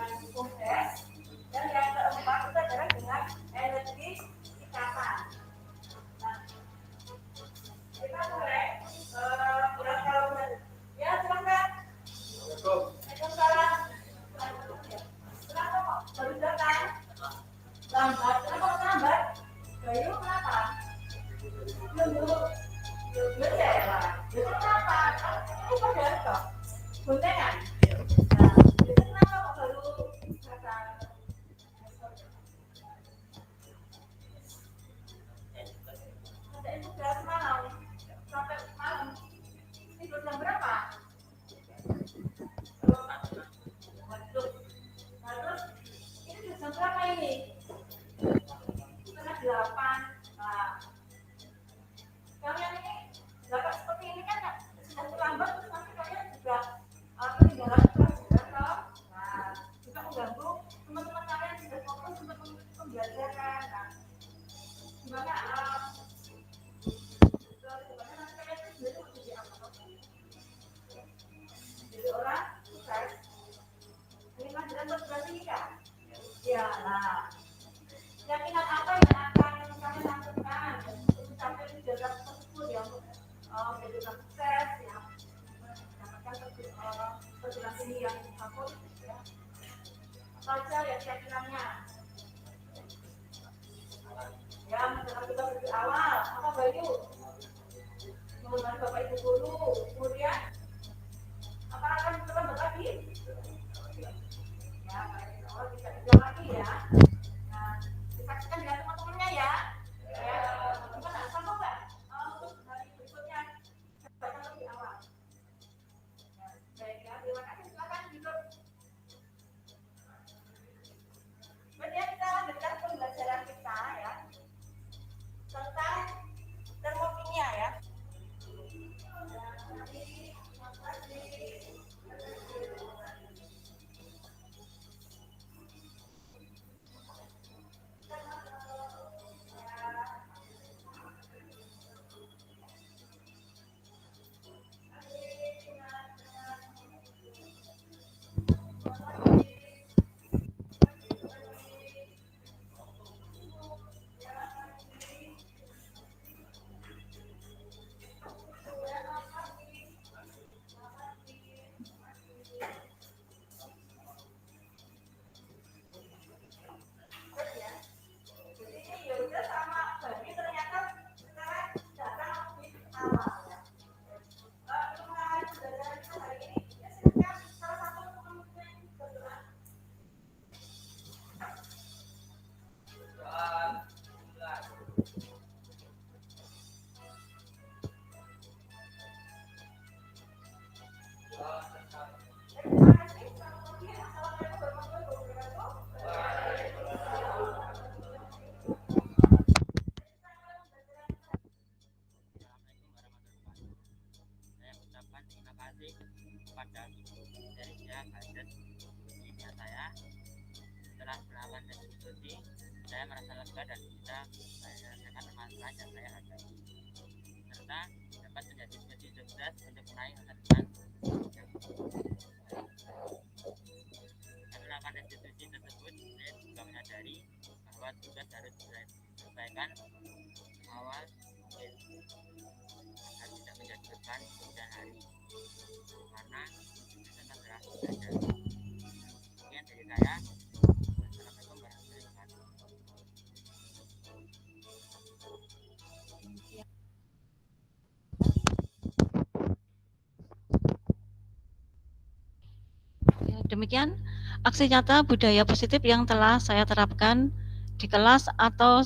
S1: Ya, demikian aksi nyata budaya positif yang telah saya terapkan di kelas atau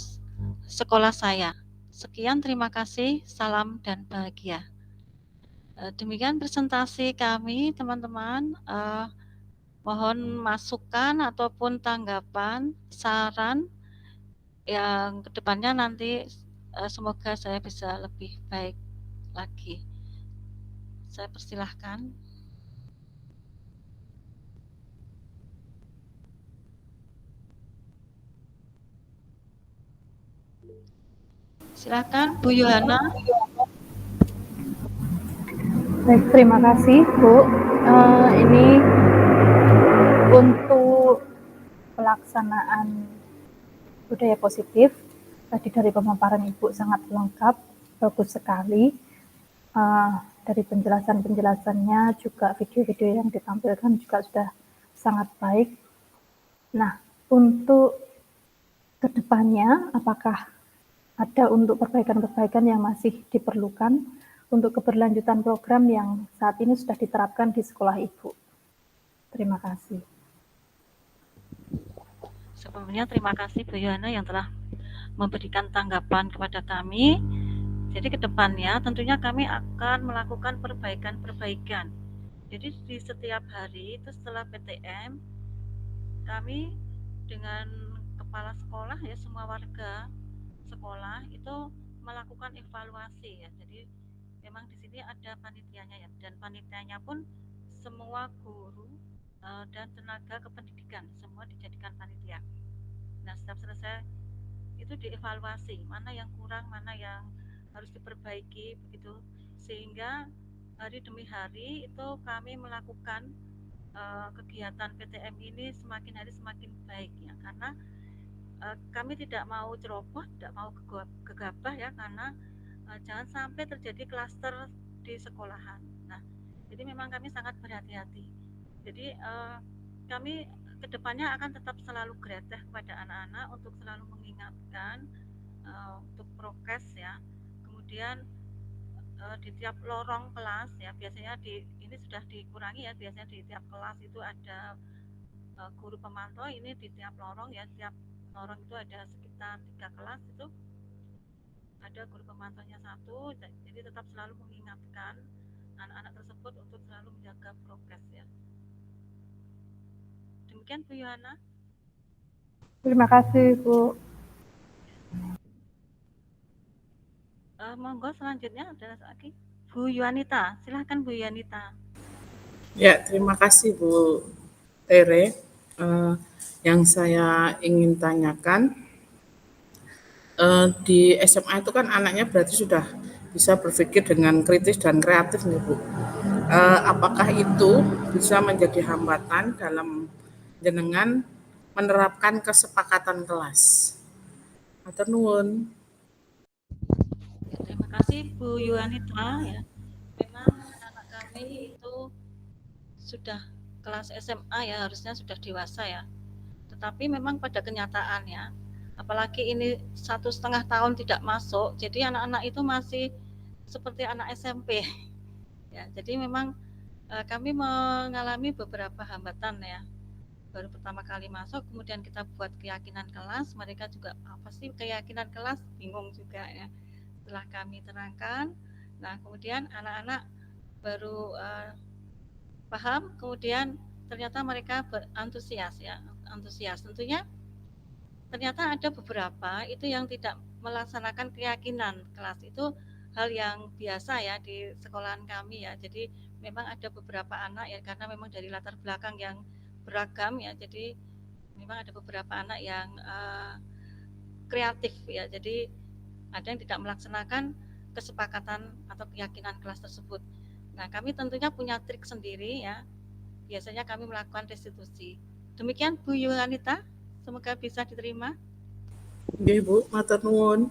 S1: sekolah saya. Sekian, terima kasih, salam dan bahagia. Demikian presentasi kami, teman-teman. Mohon masukan ataupun tanggapan, saran yang kedepannya nanti semoga saya bisa lebih baik lagi. Saya persilahkan. Silakan Bu Yohana.
S3: Baik, terima kasih Bu. Ini untuk pelaksanaan budaya positif, tadi dari pemaparan Ibu sangat lengkap, bagus sekali. Dari penjelasan-penjelasannya juga video-video yang ditampilkan juga sudah sangat baik. Nah, untuk kedepannya apakah ada untuk perbaikan-perbaikan yang masih diperlukan untuk keberlanjutan program yang saat ini sudah diterapkan di sekolah Ibu? Terima kasih.
S1: Sebelumnya terima kasih Bu Yohana yang telah memberikan tanggapan kepada kami. Jadi ke depannya tentunya kami akan melakukan perbaikan-perbaikan. Jadi di setiap hari itu setelah PTM kami dengan kepala sekolah ya, semua warga sekolah itu melakukan evaluasi ya. Jadi memang di sini ada panitianya ya, dan panitianya pun semua guru dan tenaga kependidikan semua dijadikan panitia. Nah, setiap selesai itu dievaluasi mana yang kurang, mana yang harus diperbaiki begitu, sehingga hari demi hari itu kami melakukan kegiatan PTM ini semakin hari semakin baik ya, karena kami tidak mau ceroboh, tidak mau gegabah ya, karena jangan sampai terjadi klaster di sekolahan. Nah, jadi memang kami sangat berhati-hati. Jadi kami kedepannya akan tetap selalu greget kepada anak-anak untuk selalu mengingatkan untuk prokes ya. Kemudian di tiap lorong kelas ya, biasanya ini sudah dikurangi ya, biasanya di tiap kelas itu ada guru pemantau. Ini di tiap lorong ya, tiap lorong itu ada sekitar 3 kelas, itu ada guru pemantaunya 1. Jadi tetap selalu mengingatkan anak-anak tersebut untuk selalu menjaga prokes ya. Demikian Bu Yohana.
S3: Terima kasih, Bu.
S1: Monggo selanjutnya ada lagi Bu Yuanita. Silahkan Bu Yuanita.
S2: Ya, terima kasih Bu Tere. Yang saya ingin tanyakan, di SMA itu kan anaknya berarti sudah bisa berpikir dengan kritis dan kreatif nih Bu. Apakah itu bisa menjadi hambatan dalam jenengan menerapkan kesepakatan kelas? Matur nuwun.
S1: Ya, terima kasih Bu Yuanita ya. Memang anak kami itu sudah kelas SMA ya, harusnya sudah dewasa ya. Tetapi memang pada kenyataannya, apalagi ini 1,5 tahun tidak masuk, jadi anak-anak itu masih seperti anak SMP. Ya, jadi memang kami mengalami beberapa hambatan ya. Baru pertama kali masuk, kemudian kita buat keyakinan kelas, mereka juga apa sih keyakinan kelas, bingung juga ya. Setelah kami terangkan, nah kemudian anak-anak baru paham, kemudian ternyata mereka berantusias ya, antusias. Tentunya ternyata ada beberapa itu yang tidak melaksanakan keyakinan kelas, itu hal yang biasa ya di sekolahan kami ya. Jadi memang ada beberapa anak ya, karena memang dari latar belakang yang beragam ya, jadi memang ada beberapa anak yang kreatif ya, jadi ada yang tidak melaksanakan kesepakatan atau keyakinan kelas tersebut. Nah, kami tentunya punya trik sendiri ya, biasanya kami melakukan restitusi. Demikian Bu Yuhanita, semoga bisa diterima.
S2: Nggih Bu, matur nuwun.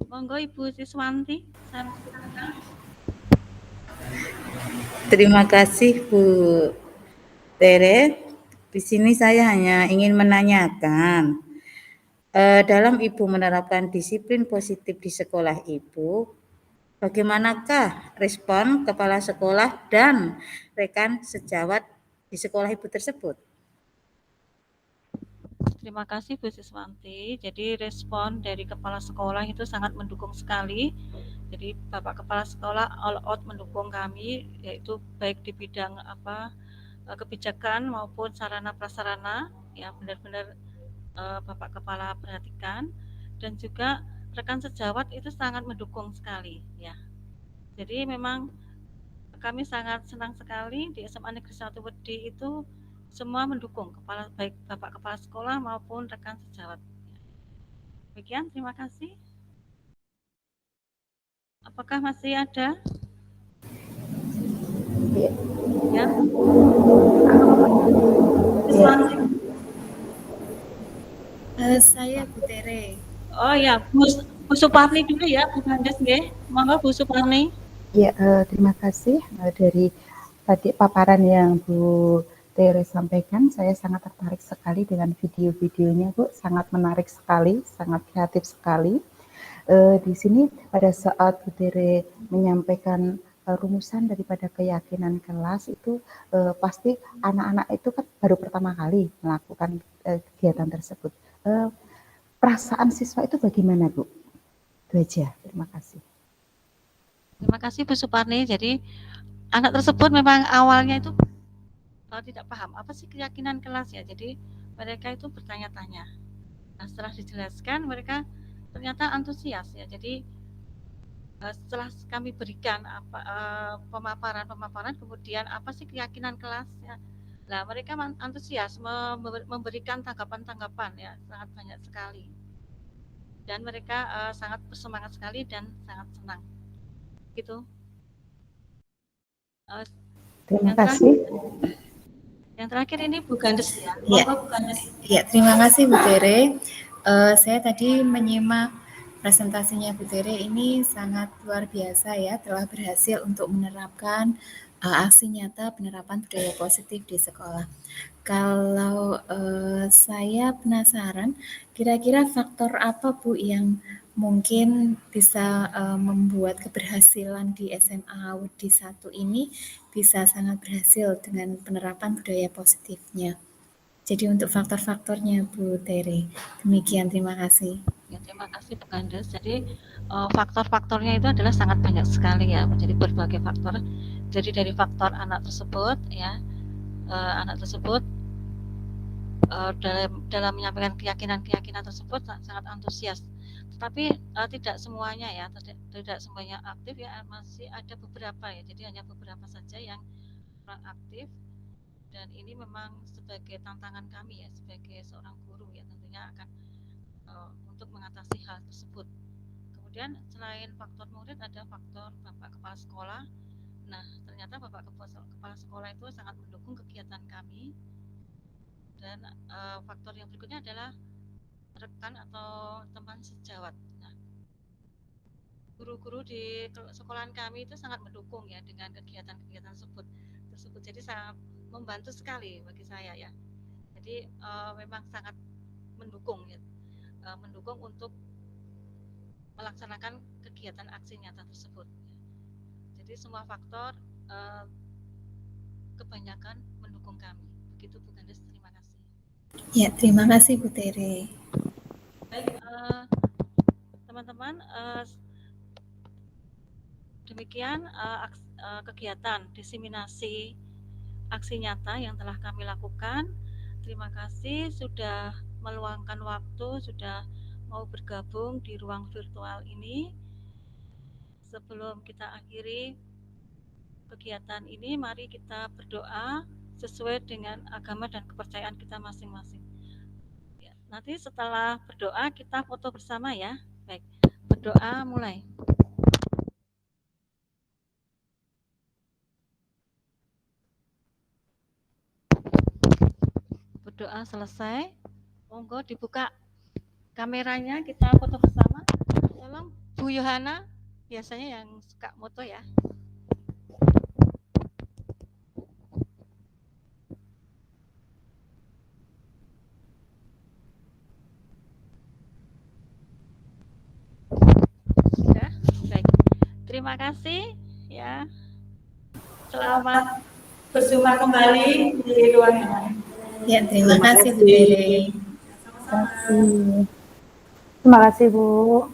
S1: Monggo Ibu Siswanti, saya silakan.
S5: Terima kasih Bu Tere. Di sini saya hanya ingin menanyakan, dalam Ibu menerapkan disiplin positif di sekolah Ibu, bagaimanakah respon kepala sekolah dan rekan sejawat di sekolah Ibu tersebut?
S1: Terima kasih Bu Siswanti. Jadi respon dari kepala sekolah itu sangat mendukung sekali. Jadi Bapak Kepala Sekolah all out mendukung kami, yaitu baik di bidang kebijakan maupun sarana prasarana ya, benar-benar Bapak Kepala perhatikan, dan juga rekan sejawat itu sangat mendukung sekali ya. Jadi memang kami sangat senang sekali di SMA Negeri 1 Wedi itu semua mendukung, baik Bapak Kepala Sekolah maupun rekan sejawat. Demikian, terima kasih. Apakah masih ada? Ya.
S6: Saya Bu Tere.
S1: Oh ya, Bu Suparni dulu ya, Bu Kandes nggih. Monggo Bu Suparni.
S6: Ya, terima kasih dari tadi paparan yang Bu Tere sampaikan. Saya sangat tertarik sekali dengan video-videonya, Bu. Sangat menarik sekali, sangat kreatif sekali. Di sini pada saat Bu Tere menyampaikan rumusan daripada keyakinan kelas itu pasti anak-anak itu kan baru pertama kali melakukan kegiatan tersebut. Perasaan siswa itu bagaimana, Bu? Itu aja. Terima kasih.
S1: Terima kasih Bu Suparni. Jadi anak tersebut memang awalnya itu tidak paham apa sih keyakinan kelas ya. Jadi mereka itu bertanya-tanya. Nah, setelah dijelaskan mereka ternyata antusias ya. Jadi setelah kami berikan pemaparan, kemudian apa sih keyakinan kelas ya. Nah, mereka antusias memberikan tanggapan-tanggapan ya, sangat banyak sekali. Dan mereka sangat bersemangat sekali dan sangat senang. Gitu.
S6: Terima kasih.
S1: Yang terakhir ini Bu Gandes ya.
S7: Ya, terima kasih Bu Tere. Saya tadi menyimak presentasinya Bu Tere, ini sangat luar biasa ya, telah berhasil untuk menerapkan aksi nyata penerapan budaya positif di sekolah. Kalau saya penasaran, kira-kira faktor apa Bu yang mungkin bisa membuat keberhasilan di SMA Wudi 1 ini bisa sangat berhasil dengan penerapan budaya positifnya. Jadi untuk faktor-faktornya Bu Tere, demikian, terima kasih.
S1: Ya, terima kasih Bu Gandes. Jadi faktor-faktornya itu adalah sangat banyak sekali ya, menjadi berbagai faktor. Jadi dari faktor anak tersebut ya, anak tersebut dalam menyampaikan keyakinan tersebut sangat antusias. Tetapi tidak semuanya ya, tidak semuanya aktif ya, masih ada beberapa ya. Jadi hanya beberapa saja yang kurang aktif. Dan ini memang sebagai tantangan kami ya, sebagai seorang guru ya, tentunya akan untuk mengatasi hal tersebut. Kemudian selain faktor murid ada faktor Bapak Kepala Sekolah. Nah, ternyata Bapak Kepala Sekolah itu sangat mendukung kegiatan kami. Dan faktor yang berikutnya adalah rekan atau teman sejawat. Nah, guru-guru di sekolahan kami itu sangat mendukung ya dengan kegiatan-kegiatan tersebut. Jadi sangat membantu sekali bagi saya ya. Jadi memang sangat mendukung ya, mendukung untuk melaksanakan kegiatan aksi nyata tersebut. Jadi semua faktor kebanyakan mendukung kami. Begitu Bu Gandes, terima kasih.
S7: Ya, terima kasih Bu Tere.
S1: Baik, teman-teman, demikian kegiatan diseminasi aksi nyata yang telah kami lakukan. Terima kasih sudah meluangkan waktu, sudah mau bergabung di ruang virtual ini. Sebelum kita akhiri kegiatan ini, mari kita berdoa sesuai dengan agama dan kepercayaan kita masing-masing. Ya, nanti setelah berdoa kita foto bersama ya. Baik, berdoa mulai. Berdoa selesai, monggo dibuka kameranya, kita foto bersama. Tolong Bu Yohana, biasanya yang suka moto ya. Sudah, baik. Terima kasih ya. Selamat berjumpa kembali di ruang yang lain.
S7: Ya, terima kasih Bu Tere.
S6: Terima kasih Bu.